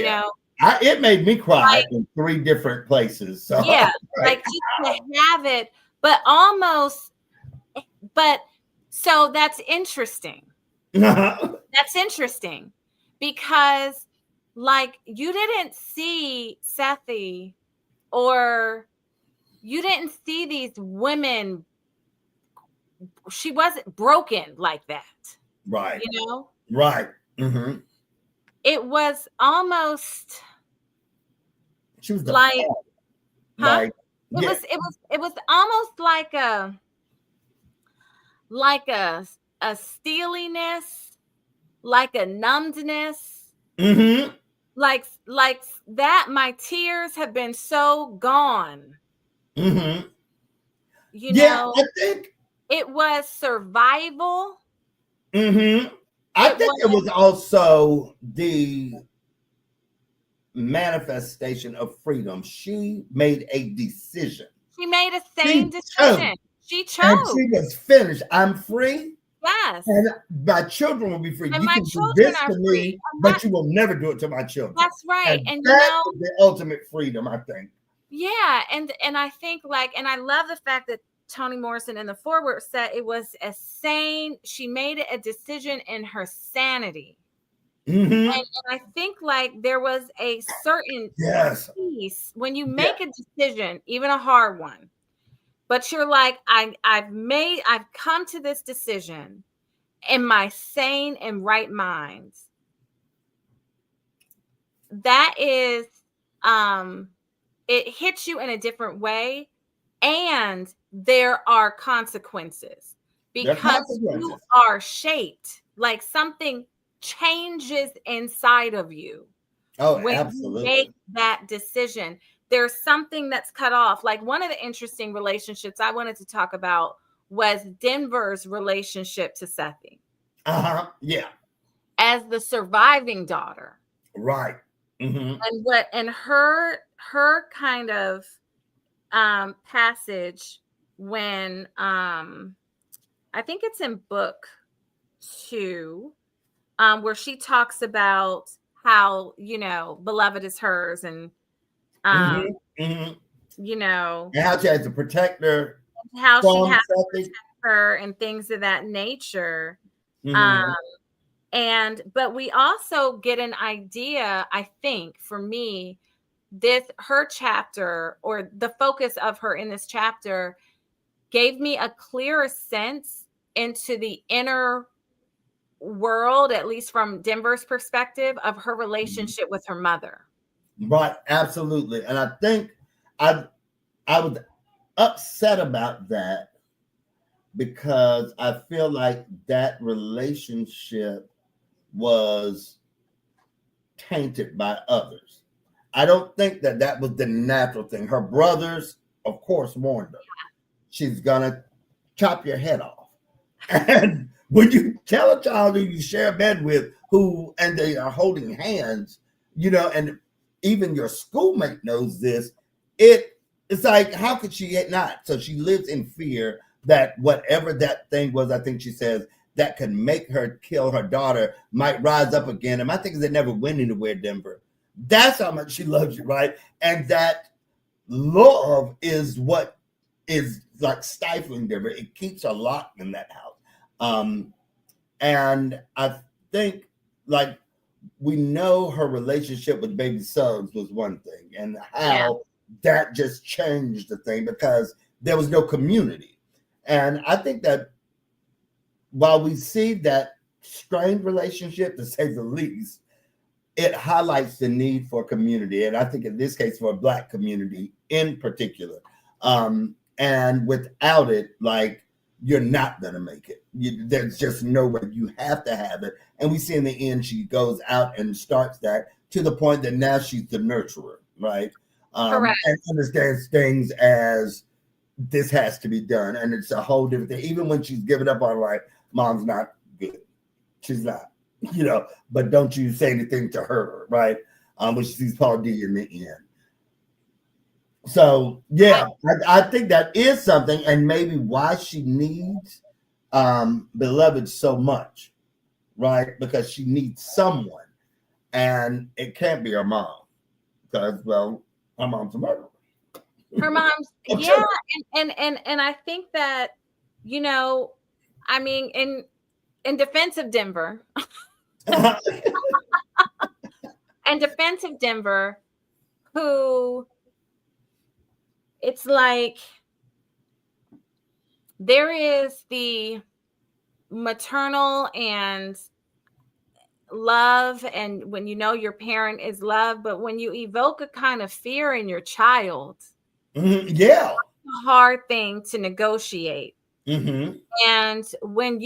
A: know,
B: it made me cry in 3 different places. So
A: yeah, like just to have it, but so that's interesting. That's interesting because like you didn't see Sethe, or you didn't see these women. She wasn't broken like that.
B: Right.
A: You know?
B: Right. Mm-hmm.
A: It was almost
B: she was
A: like,
B: like
A: it was almost like a steeliness, like a numbedness.
B: Mm-hmm.
A: Like that my tears have been so gone.
B: Mm-hmm.
A: You know,
B: I think
A: it was survival.
B: Mm-hmm. I think it was also the manifestation of freedom. She made a decision.
A: She made a
B: She
A: sane
B: chose,
A: decision. She
B: and
A: chose.
B: she was finished. I'm free,
A: Yes.
B: and my children will be free.
A: And
B: You
A: my
B: can do
A: children
B: this
A: are
B: to
A: free.
B: me,
A: And
B: but you will never do it to my children.
A: that's right.
B: And
A: And
B: that is the ultimate freedom, I think.
A: yeah, and I think like, and I love the fact that Toni Morrison in the foreword said it was a sane, she made it a decision in her sanity.
B: Mm-hmm.
A: And I think like there was a certain
B: Yes.
A: peace when you
B: Yeah.
A: make a decision, even a hard one, but you're like, I've come to this decision in my sane and right mind. That is, um, it hits you in a different way, and there are consequences
B: There are
A: because you
B: consequences.
A: are shaped, like something changes inside of you
B: Oh,
A: when you make
B: absolutely.
A: that decision. There's something that's cut off. Like one of the interesting relationships I wanted to talk about was Denver's relationship to Sethe
B: Uh-huh. Yeah.
A: as the surviving daughter.
B: Right. Mm-hmm.
A: And her kind of passage when I think it's in book 2, where she talks about how, beloved is hers, and um
B: Mm-hmm. Mm-hmm.
A: you know
B: And how she has to protect her
A: how she
B: from
A: has
B: something.
A: her and things of that nature. um
B: Mm-hmm.
A: but we also get an idea, I think, for me, this her chapter, or the focus of her in this chapter, gave me a clearer sense into the inner world, at least from Denver's perspective, of her relationship with her mother.
B: Right. Absolutely. And I think I I was upset about that because I feel like that relationship was tainted by others. I don't think that that was the natural thing. Her brothers, of course, warned her. She's gonna chop your head off. And when you tell a child who you share a bed with, who and they are holding hands, and even your schoolmate knows this, it's like, how could she not? So she lives in fear that whatever that thing was, I think she says, that could make her kill her daughter might rise up again. And my thing is, they never went anywhere, Denver. That's how much she loves you, right? And that love is what is like stifling Denver. It keeps her locked in that house. Um, and I think, like, we know her relationship with Baby Suggs was one thing, and
A: Yeah,
B: how that just changed the thing because there was no community. And I think that while we see that strained relationship, to say the least, it highlights the need for community. And I think in this case, for a Black community in particular. And without it, like, you're not going to make it. There's just no way. You have to have it. And we see in the end, she goes out and starts that to the point that now she's the nurturer, right?
A: correct.
B: And understands things as this has to be done. And it's a whole different thing. Even when she's giving up on, like, mom's not good. She's not, but don't you say anything to her, right? When she sees Paul D in the end. So yeah, I think that is something, and maybe why she needs beloved so much, right? Because she needs someone, and it can't be her mom, because, well, her mom's a murderer.
A: Her mom's, yeah, and I think that, I mean, in defense of Denver, and defense of Denver, who, it's like there is the maternal and love, and when your parent is love, but when you evoke a kind of fear in your child,
B: Yeah.
A: a hard thing to negotiate.
B: Mm-hmm.
A: And when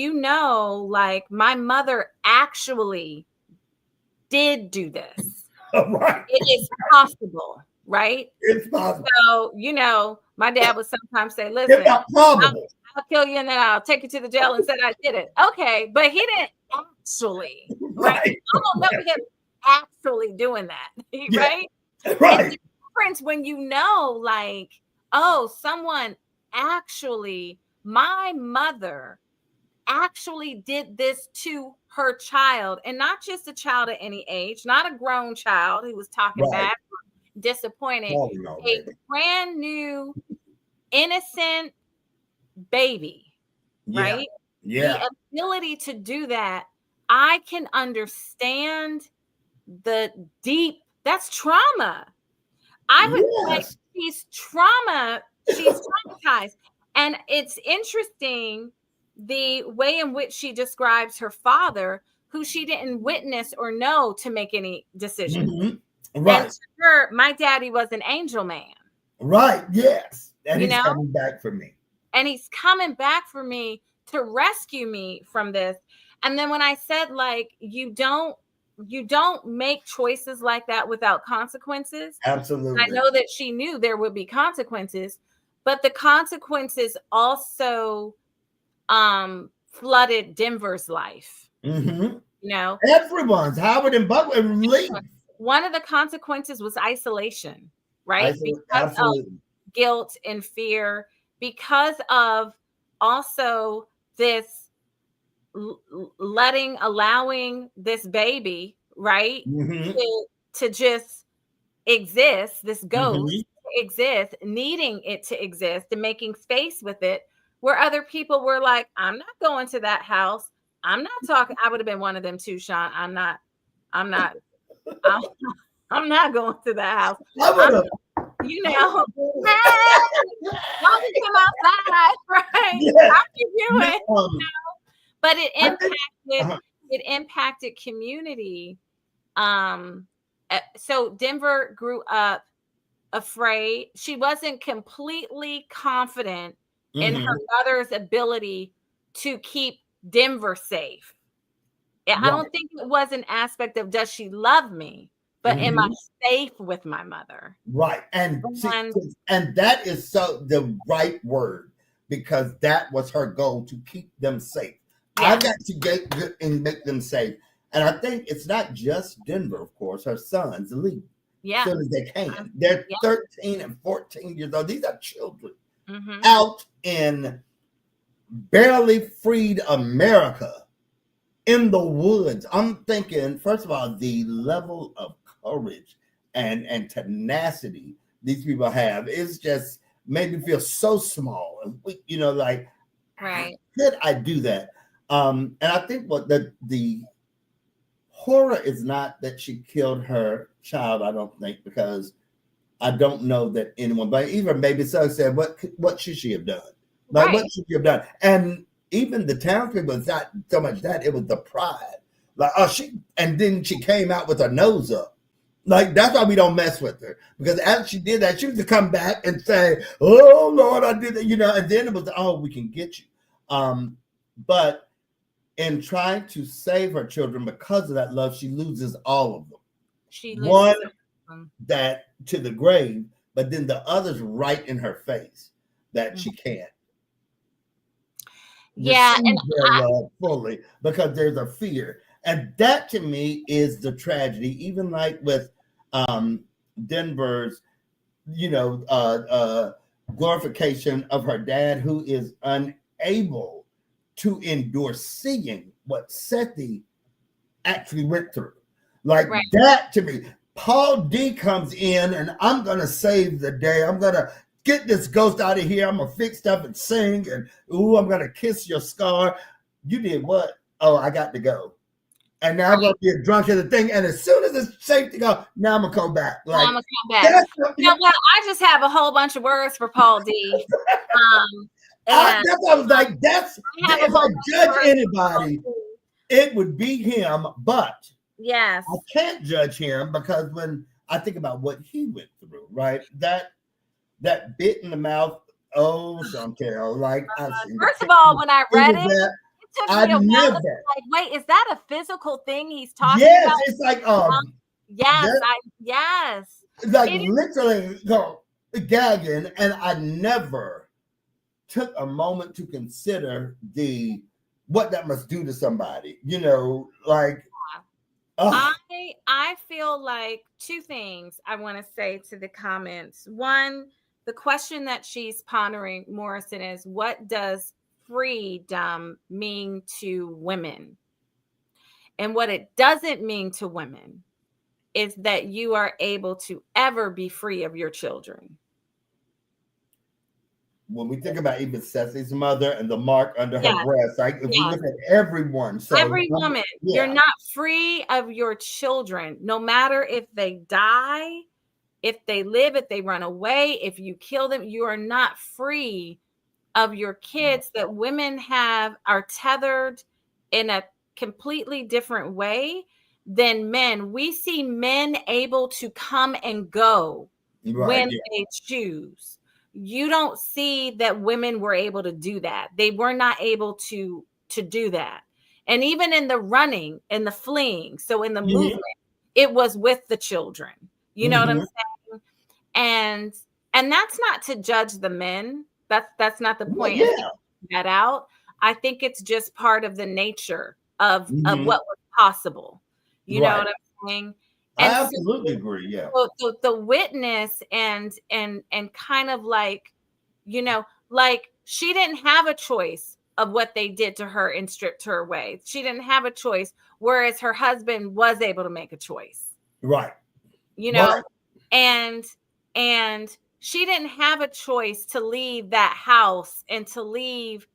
A: like, my mother actually did do this,
B: Right.
A: it is possible, right?
B: It's possible.
A: So, my dad would sometimes say,
B: It's
A: listen,
B: not probable.
A: I'll kill you and then I'll take you to the jail and said I did it. Okay, but he didn't actually, right?
B: Right.
A: I don't know him actually doing that,
B: Yeah.
A: right? And
B: Right.
A: the difference when like, oh, someone actually, my mother actually did this to her child, and not just a child at any age, not a grown child who was talking
B: Right.
A: back, disappointed,
B: Falling
A: a
B: already.
A: brand new, innocent baby,
B: Yeah.
A: right? The
B: Yeah.
A: ability to do that, I can understand the deep, that's trauma. I would like,
B: Yes.
A: she's traumatized. And it's interesting the way in which she describes her father, who she didn't witness or know to make any decisions.
B: Mhm.
A: And
B: Right.
A: to her, my daddy was an angel man,
B: Right. Yes. And
A: you
B: he's
A: know,
B: coming back for me.
A: and he's coming back for me to rescue me from this. And then when I said, like, you don't make choices like that without consequences. I
B: Absolutely.
A: know that she knew there would be consequences, but the consequences also flooded Denver's life.
B: Hmm.
A: You know,
B: Everyone's Howard and Butler leave.
A: one of the consequences was isolation, right? Because of
B: Absolutely.
A: guilt and fear, because of also this allowing this baby, right,
B: Hmm.
A: to just exist, this
B: Hmm.
A: ghost exists, needing it to exist and making space with it, where other people were like, I'm not going to that house. I'm not talking. I would have been one of them too, Sean. I'm not, I'm, I'm not going to that house.
B: I would
A: I'm,
B: have.
A: hey, don't come outside, right?
B: Yeah.
A: How you
B: No,
A: doing? But it
B: I think.
A: impacted,
B: Uh-huh.
A: it impacted community. Um, so Denver grew up afraid. She wasn't completely confident in her
B: Hmm.
A: mother's ability to keep Denver safe. I
B: Right.
A: don't think it was an aspect of does she love me, but am I
B: Hmm.
A: safe with my mother?
B: Right. And see,
A: And
B: and that is so the right word because that was her goal to keep them safe. I
A: yes,
B: got to get good and make them safe. And I think it's not just Denver, of course, her sons leave as
A: yeah,
B: soon as they can. They're
A: yeah,
B: 13 and 14 years old. These are children
A: mm-hmm,
B: out in barely freed America in the woods. I'm thinking, first of all, the level of courage and tenacity these people have is just made me feel so small and weak. Like how
A: right,
B: could I do that? And I think what the horror is not that she killed her child. I don't think because I don't know that anyone, but even maybe so said, what should she have done? Like, what
A: right,
B: should she have done? And even the townspeople, it's not so much that, it was the pride. Like, oh, and then she came out with her nose up. Like, that's why we don't mess with her. Because after she did that, she was to come back and say, oh, Lord, I did that, and then it was, oh, we can get you. But in trying to save her children because of that love, she loses all of them.
A: she
B: One
A: loses them.
B: that to the grave, but then the others right in her face that she can't
A: Yeah, and
B: receive their love fully because there's a fear. And that to me is the tragedy, even like with Denver's, you know, uh, uh, glorification of her dad, who is unable to endure seeing what Sethe actually went through. Like
A: right,
B: that to me. Paul D comes in and I'm gonna save the day. I'm gonna get this ghost out of here. I'm gonna fix stuff and sing and ooh, I'm gonna kiss your scar. You did what? Oh, I got to go. And now I'm gonna
A: right.
B: be a drunk at the thing. And as soon as it's safe to go, now I'm gonna come back.
A: Now I'm
B: Like
A: gonna come back.
B: that's
A: You know what? I just have a whole bunch of words for Paul D. And
B: that's what I was like, that's
A: I have a
B: if
A: whole
B: I
A: bunch of
B: judge
A: words for Paul
B: anybody,
A: D.
B: it would be him, but
A: Yes.
B: I can't judge him because when I think about what he went through, right? That bit in the mouth, oh Chantel, like I've seen the
A: First of all,
B: pictures.
A: when I
B: It
A: read
B: was
A: it,
B: that
A: it took
B: I
A: me a while to
B: never.
A: be like, wait, is that a physical thing he's talking
B: Yes,
A: about?
B: it's like
A: Yes,
B: that
A: yes.
B: like
A: It is,
B: literally gagging, and I never took a moment to consider the what that must do to somebody. Like oh
A: I feel like two things I want to say to the comments. One, the question that she's pondering, Morrison, is what does freedom mean to women? And what it doesn't mean to women is that you are able to ever be free of your children.
B: When we think about even Sethe's mother and the mark under her
A: Yes,
B: breast, like if we
A: yes.
B: look at everyone, so
A: Every woman, you're
B: yeah,
A: not free of your children, no matter if they die, if they live, if they run away, if you kill them, you are not free of your kids. That women are tethered in a completely different way than men. We see men able to come and go
B: right,
A: when
B: yeah,
A: they choose. You don't see that women were able to do that. They were not able to do that. And even in the running and the fleeing, so in the
B: mm-hmm,
A: movement, it was with the children. You know what I'm
B: mm-hmm.
A: saying? And that's not to judge the men. That's not the
B: Well,
A: point of
B: yeah,
A: taking that out. I think it's just part of the nature of
B: mm-hmm.
A: what was possible. You know
B: Right.
A: what I'm saying? And
B: I
A: so,
B: absolutely agree. Yeah.
A: the witness and kind of like, like she didn't have a choice of what they did to her and stripped her away. She didn't have a choice, whereas her husband was able to make a choice.
B: Right.
A: You
B: Right.
A: know, and she didn't have a choice to leave that house and to leave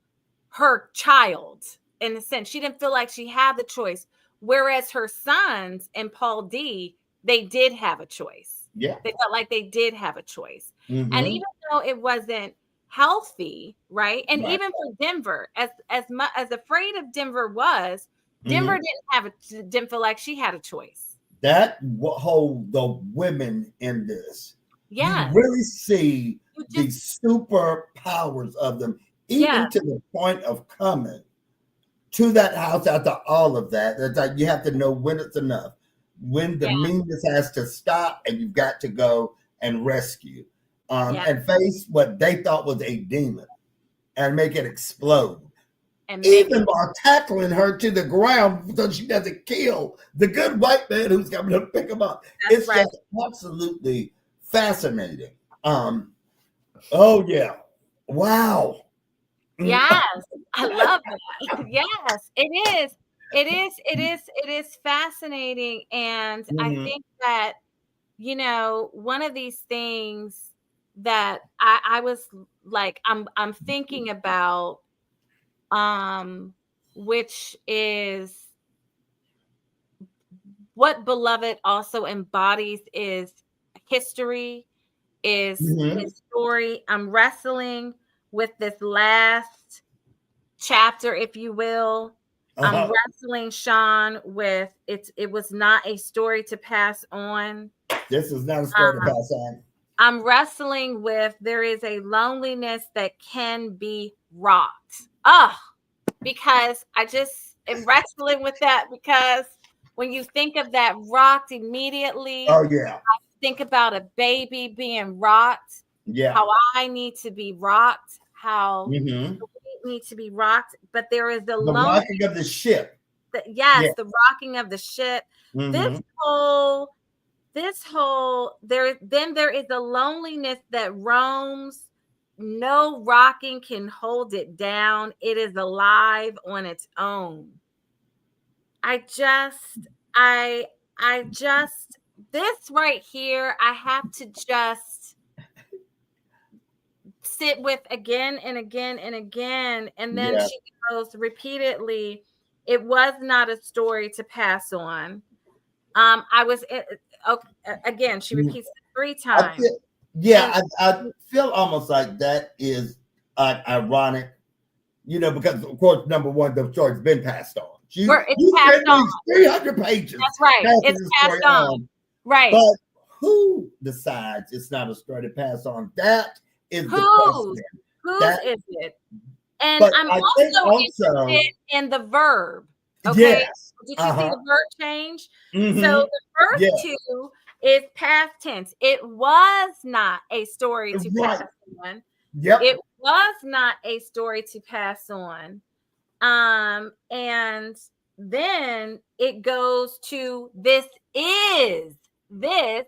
A: her child. In a sense, she didn't feel like she had the choice, whereas her sons and Paul D, they did have a choice.
B: Yeah.
A: They felt like they did have a choice. And
B: Mm-hmm.
A: even though it wasn't healthy, right? And
B: Right.
A: even for Denver, as much as afraid of Denver was, Denver
B: Mm-hmm.
A: didn't feel like she had a choice.
B: That whole the women in this, you
A: Yes.
B: really see
A: You
B: the
A: just
B: superpowers of them,
A: yes.
B: even to the point of coming to that house after all of that. It's like you have to know when it's enough, when the
A: Yeah.
B: meanness has to stop, and you've got to go and rescue,
A: Yeah.
B: and face what they thought was a demon and make it explode.
A: And make
B: Even while tackling her to the ground so she doesn't kill the good white man who's coming to pick him up.
A: that's
B: It's
A: right.
B: just absolutely fascinating. Oh yeah. Wow. Mm,
A: Yes. I love that. Yes, it is. It is fascinating. And I
B: mhm,
A: think that, one of these things that I was like, I'm thinking about, which is what Beloved also embodies is history, is
B: mhm,
A: his story. I'm wrestling with this last chapter, if you will. I'm
B: uh-huh.
A: wrestling, Sean, with it was not a story to pass on.
B: This is not a story to pass on.
A: I'm wrestling with there is a loneliness that can be rocked. Oh, because I just am wrestling with that, because when you think of that rocked immediately,
B: Oh yeah.
A: think about a baby being rocked,
B: Yeah.
A: how I need to be rocked, how
B: Hmm.
A: we need to be rocked, but there is the
B: The
A: lone,
B: rocking of the ship.
A: yes,
B: Yeah.
A: the rocking of the ship. This
B: Hmm.
A: whole there is a loneliness that roams. No rocking can hold it down. It is alive on its own. I just, I just, this right here, I have to just sit with again and again and again. And then
B: Yeah.
A: she goes repeatedly, it was not a story to pass on. I was, okay, again, she
B: Mm.
A: repeats it 3
B: I
A: times.
B: feel, yeah,
A: And
B: I feel almost like that is ironic, because of course, number one, the story's been passed on.
A: it's
B: You
A: passed
B: spent
A: on.
B: these 300 pages
A: That's right.
B: passing
A: It's
B: the story
A: passed on.
B: on,
A: Right.
B: but who decides it's not a story to pass on? That is the question.
A: Whose
B: That,
A: is it? And
B: but
A: I'm
B: I think
A: also
B: also,
A: interested in the verb. Okay.
B: yes,
A: Did you see
B: uh-huh,
A: the verb change? So
B: mm-hmm,
A: the first
B: yeah,
A: two is past tense. It was not a story to
B: right,
A: pass on.
B: yep,
A: It was not a story to pass on. And then it goes to this is this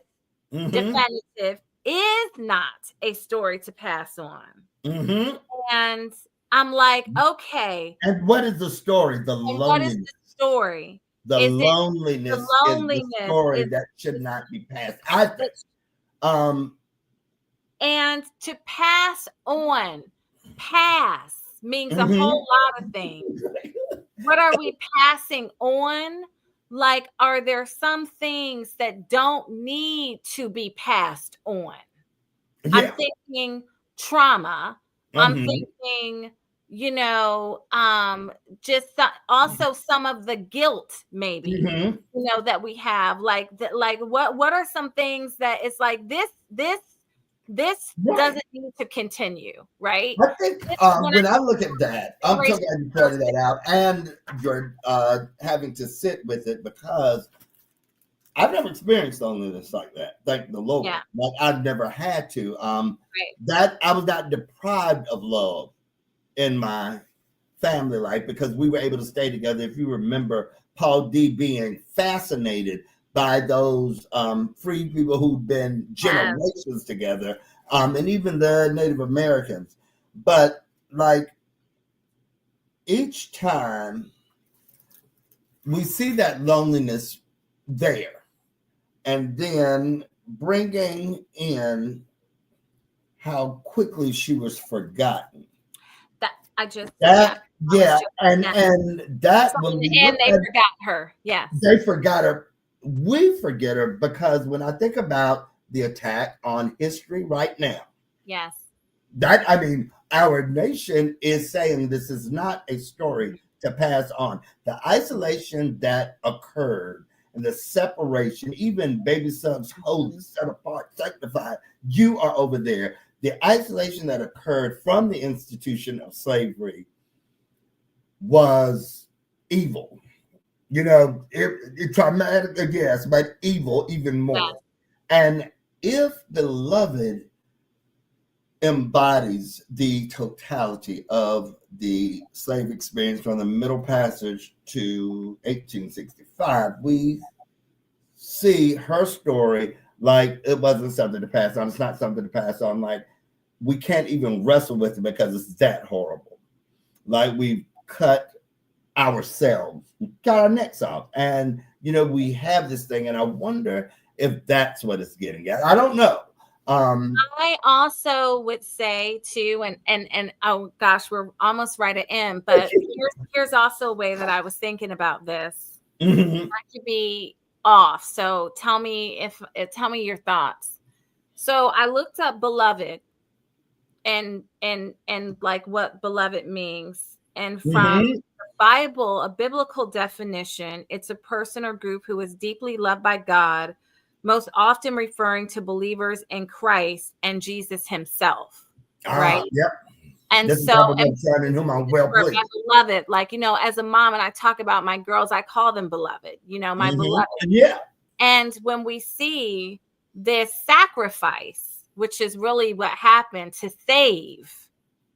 B: mm-hmm,
A: definitive is not a story to pass on.
B: Mm-hmm.
A: And I'm like, okay.
B: And what is the story? The
A: And what is
B: loneliness.
A: the story?
B: The
A: Is it the
B: loneliness is the
A: loneliness?
B: story
A: Is
B: that should not be passed. I think. Um,
A: and to pass on, pass means a
B: mhm.
A: whole lot of things. What are we passing on? Like, are there some things that don't need to be passed on? I'm
B: Yeah.
A: thinking trauma. I'm
B: Mhm.
A: thinking, just also some of the guilt, maybe,
B: Mhm.
A: that we have. Like, like what are some things that it's like this
B: Right.
A: doesn't need to continue, right?
B: I think
A: This when
B: when I look at that, I'm so
A: generation
B: glad you
A: feels
B: pointed that out, and you're having to sit with it because I've never experienced loneliness like that. Thank the Lord.
A: yeah,
B: Like I've never had to.
A: right.
B: That I was not deprived of love in my family life because we were able to stay together. If you remember Paul D being fascinated by those free people who'd been
A: Yes.
B: generations together, and even the Native Americans. But like each time we see that loneliness there, and then bringing in how quickly she was forgotten.
A: That I just yeah,
B: That
A: I was
B: yeah,
A: just
B: and
A: yeah.
B: and
A: So
B: that when we
A: and
B: look
A: they
B: at
A: forgot her. Yes.
B: they forgot her. We forget her because when I think about the attack on history right now,
A: Yes.
B: that I mean, our nation is saying this is not a story to pass on. The isolation that occurred and the separation, even baby sons holy,
A: Mhm.
B: set apart, sanctified, you are over there. The isolation that occurred from the institution of slavery was evil. It traumatic, yes, but evil even more.
A: Yes.
B: And if beloved embodies the totality of the slave experience from the Middle Passage to 1865, we see her story like it wasn't something to pass on. It's not something to pass on. Like we can't even wrestle with it because it's that horrible. Like we've cut ourselves, got our necks off. And, we have this thing. And I wonder if that's what it's getting at. I don't know.
A: I also would say too, and oh gosh, we're almost right at end, but here's also a way that I was thinking about this.
B: Mhm.
A: I could be off. So tell me your thoughts. So I looked up beloved and like what beloved means. And from
B: Mhm.
A: the Bible, a biblical definition, it's a person or group who is deeply loved by God, most often referring to believers in Christ and Jesus himself, right?
B: Yep.
A: And
B: This is
A: so,
B: my
A: and
B: beloved son in whom I'm well
A: for my
B: pleased.
A: beloved, like, as a mom, and I talk about my girls, I call them beloved, my beloved.
B: Yeah.
A: And when we see this sacrifice, which is really what happened to save,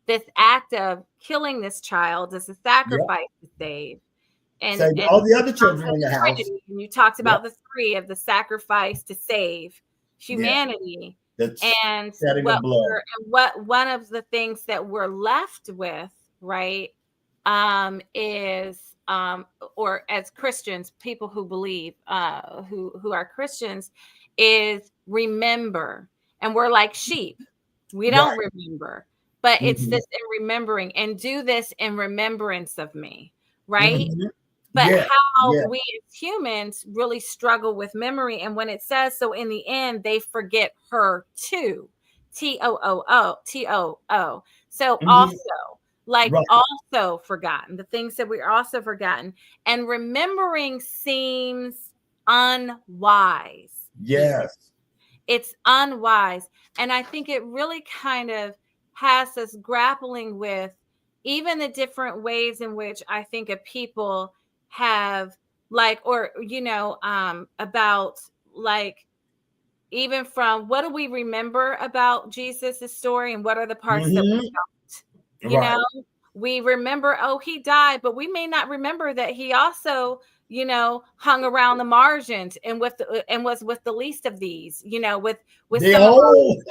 A: this act of killing this child is a
B: Yep.
A: sacrifice to save. And
B: Save
A: and
B: all the other
A: talked
B: children
A: about
B: in
A: the
B: the house.
A: Trinity, and you talked
B: Yep.
A: about the three of the sacrifice to save
B: Yeah.
A: humanity.
B: That's
A: And
B: shedding of blood.
A: what one of the things that we're left with, right, is or as Christians, people who believe, who are Christians, is remember. And we're like sheep. We don't
B: Right.
A: remember, but it's
B: Hmm.
A: this in remembering, and do this in remembrance of me, right?
B: Hmm.
A: But
B: Yeah.
A: how
B: Yeah.
A: we as humans really struggle with memory. And when it says, so in the end, they forget her too. Too. So
B: Hmm.
A: also, like,
B: Right.
A: also forgotten, the things that we're also forgotten. And remembering seems unwise, people.
B: Yes.
A: It's unwise. And I think it really kind of has us grappling with even the different ways in which I think of people have, like, or, about, like, even from what do we remember about Jesus's story and what are the parts that we
B: Hmm.
A: don't, you
B: Right.
A: know? we remember, oh, he died, but we may not remember that he also, hung around the margins and was with the least of these, with
B: The
A: some of our,
B: old,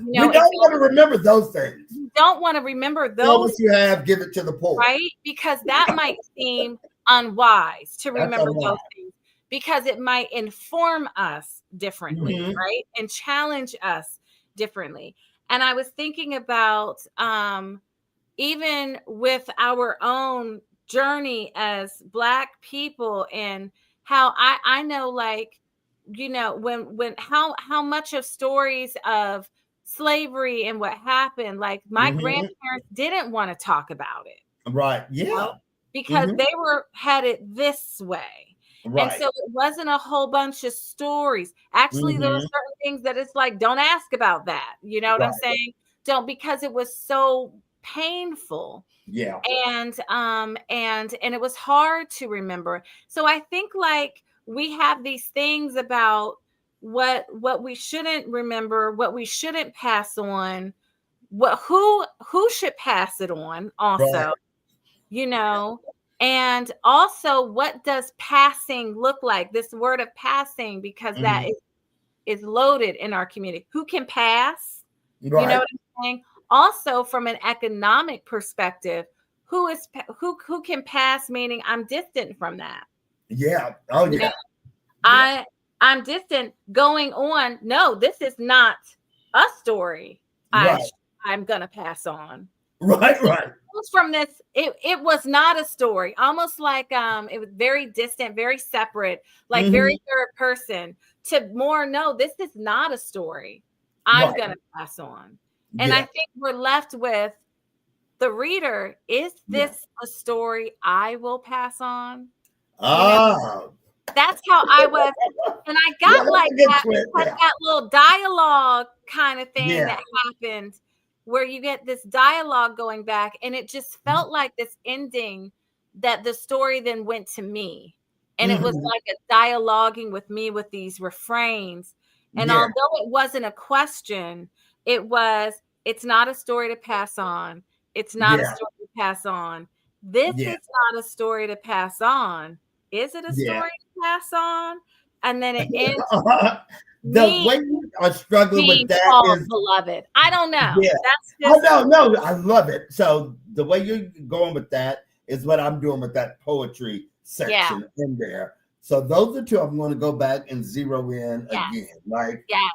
B: we don't want to remember those things.
A: you don't want to remember
B: Tell what
A: those,
B: you have, give it to the poor.
A: right? Because that might seem unwise to
B: That's
A: remember
B: a lie.
A: those things, because it might inform us differently,
B: Mm-hmm.
A: right? And challenge us differently. And I was thinking about even with our own journey as Black people, and how I know, like, when how much of stories of slavery and what happened, like my
B: Mm-hmm.
A: grandparents didn't want to talk about it,
B: Right. Yeah.
A: because
B: Mm-hmm.
A: they were headed this way. And
B: Right.
A: so it wasn't a whole bunch of stories. Actually, there are
B: Mm-hmm.
A: certain things that it's like, don't ask about that. You know what I'm
B: Right.
A: saying? Don't, because it was so painful.
B: Yeah.
A: And it was hard to remember. So I think, like, we have these things about what we shouldn't remember, what we shouldn't pass on, who should pass it on
B: Right.
A: also, and also, what does passing look like? This word of passing, because that
B: Mm-hmm.
A: is loaded in our community. Who can pass? You know
B: Right.
A: what I'm saying? Also, from an economic perspective, who can pass, meaning I'm distant from that.
B: Yeah. Oh
A: You know,
B: yeah. Yeah.
A: I'm distant going on. No, this is not a story
B: Right.
A: I'm gonna pass on.
B: Right. Right.
A: From this, it was not a story, almost like it was very distant, very separate, like
B: Mm-hmm.
A: very third person, to more, no, this is not a story I'm
B: Right.
A: gonna pass on. And I
B: Yeah.
A: think we're left with the reader, is
B: Yeah.
A: this a story I will pass on? you know
B: Ah.
A: that's how I was. And I
B: Yeah.
A: got
B: That's
A: like
B: a good
A: that
B: twist.
A: because
B: Yeah.
A: that little dialogue kind of thing
B: Yeah.
A: that happened, where you get this dialogue going back, and it just felt like this ending, that the story then went to me. And it was
B: Mm-hmm.
A: like a dialoguing with me with these refrains. And
B: Yeah.
A: although it wasn't a question, it was, it's not a story to pass on. It's not a
B: Yeah.
A: story to pass on. This
B: Yeah.
A: is not a story to pass on. Is it a
B: Yeah.
A: story to pass on? And then it ends
B: The
A: me
B: way you are struggling with
A: being
B: that
A: called
B: is,
A: beloved. I don't know.
B: yeah.
A: That's
B: Oh
A: just,
B: no, no, I love it. So the way you're going with that is what I'm doing with that poetry
A: yeah,
B: section in there. So those are two I'm going to go back and zero in
A: yeah,
B: again. Like,
A: yeah.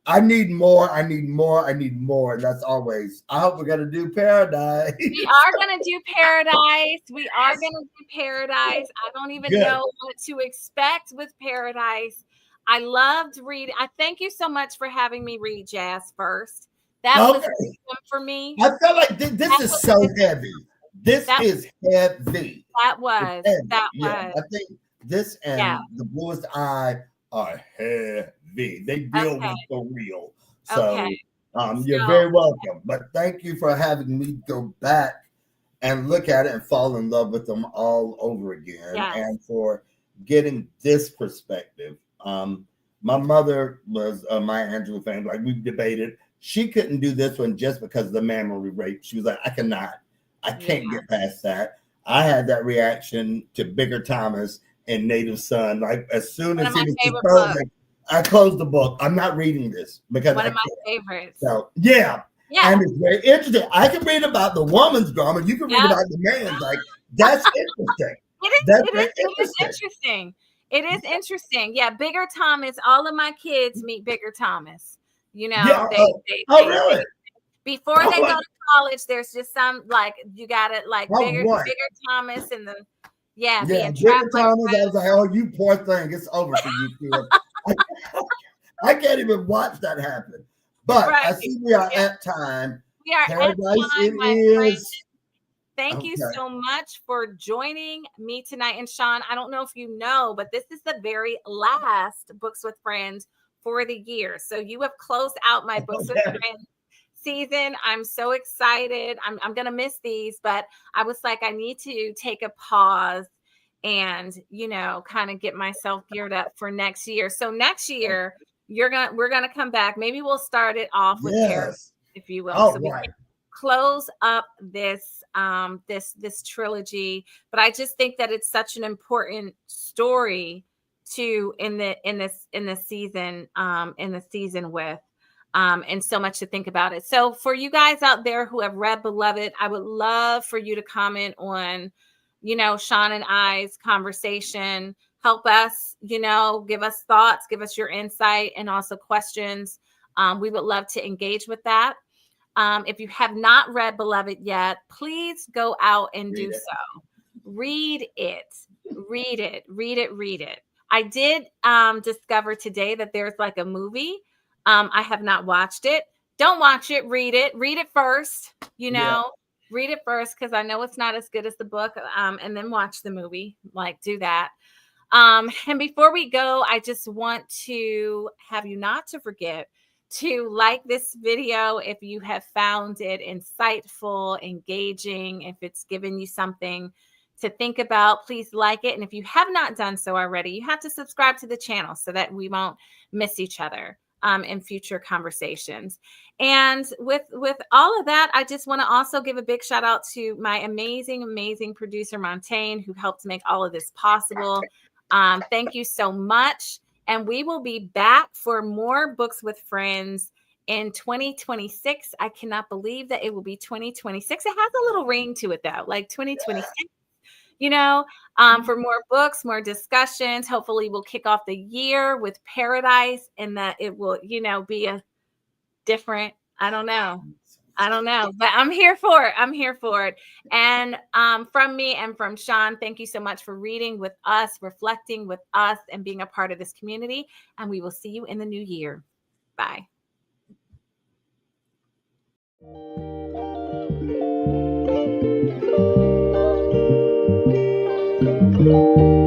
B: I need more, I need more, I need more. And that's always, I hope we're gonna do paradise.
A: We are going to do Paradise. We are going to do Paradise. I don't even
B: Good.
A: know what to expect with Paradise. I loved reading. I thank you so much for having me read Jazz first. That was
B: Okay.
A: wisdom for me.
B: I feel like this
A: That
B: is
A: was
B: so
A: wisdom.
B: heavy. This
A: That
B: is heavy.
A: that
B: It's
A: was
B: heavy.
A: that
B: Yeah.
A: was
B: I think this
A: yeah.
B: and the bluest eye are heavy. They deal
A: Okay.
B: with the real.
A: Okay.
B: So you're
A: So
B: very welcome. But thank you for having me go back and look at it and fall in love with them all over again,
A: yes.
B: and for getting this perspective. My mother was a Maya Angelou fan. Like, we've debated, she couldn't do this one just because of the memory rate. She was like, I
A: Yeah.
B: can't get past that. I had that reaction to Bigger Thomas and Native Son. Like, as soon
A: One
B: as
A: of
B: he
A: my
B: was
A: favorite books.
B: disposing, I closed the book. I'm not reading this because
A: One
B: I
A: of my
B: can't.
A: favorites.
B: So yeah.
A: Yeah.
B: And it's very interesting. I can read about the woman's drama. You can read
A: Yeah.
B: about the man's. Like, that's interesting.
A: It is,
B: That's
A: it
B: very
A: is, it is
B: interesting.
A: interesting. It is interesting. Yeah, Bigger Thomas, all of my kids meet Bigger Thomas. You
B: Yeah.
A: know,
B: Oh, really?
A: before
B: I
A: they go
B: was,
A: to college, there's just some, like, you got it, like
B: oh, right.
A: Bigger Thomas, and the
B: Yeah.
A: being
B: Bigger
A: trapped like
B: Thomas, I was like, oh, you poor thing. It's over for you, kid. I can't even watch that happen. But
A: right.
B: I see we are
A: Yeah,
B: at time.
A: we are at
B: Paradise
A: time,
B: it
A: my friend.
B: is.
A: Thank you
B: Okay.
A: so much for joining me tonight. And Sean, I don't know if you know, but this is the very last Books with Friends for the year. So you have closed out my Books with
B: Okay.
A: Friends season. I'm so excited. I'm going to miss these, but I was like, I need to take a pause and, kind of get myself geared up for next year. So next year, we're going to come back. Maybe we'll start it off with Paradise,
B: Yes.
A: if you will.
B: All
A: So we
B: right.
A: can close up this trilogy. But I just think that it's such an important story to in this season with. And so much to think about it. So for you guys out there who have read Beloved, I would love for you to comment on, Sean and I's conversation. Help us, give us thoughts, give us your insight, and also questions. We would love to engage with that. If you have not read Beloved yet, please go out and do so. Read it. Read it. Read it. Read it. I did discover today that there's like a movie. I have not watched it. Don't watch it. Read it. Read it first. Read it first, because I know it's not as good as the book. And then watch the movie. Like, do that. And before we go, I just want to have you not to forget to like this video if you have found it insightful, engaging, if it's given you something to think about. Please like it. And if you have not done so already, you have to subscribe to the channel so that we won't miss each other in future conversations. And with all of that, I just want to also give a big shout out to my amazing producer, Montaigne, who helped make all of this possible. Thank you so much. And we will be back for more Books with Friends in 2026. I cannot believe that it will be 2026. It has a little ring to it, though, like 2026, for more books, more discussions. Hopefully we'll kick off the year with Paradise, and that it will, be a different, I don't know, but I'm here for it. And from me and from Sean, thank you so much for reading with us, reflecting with us, and being a part of this community. And we will see you in the new year. Bye. Thank you.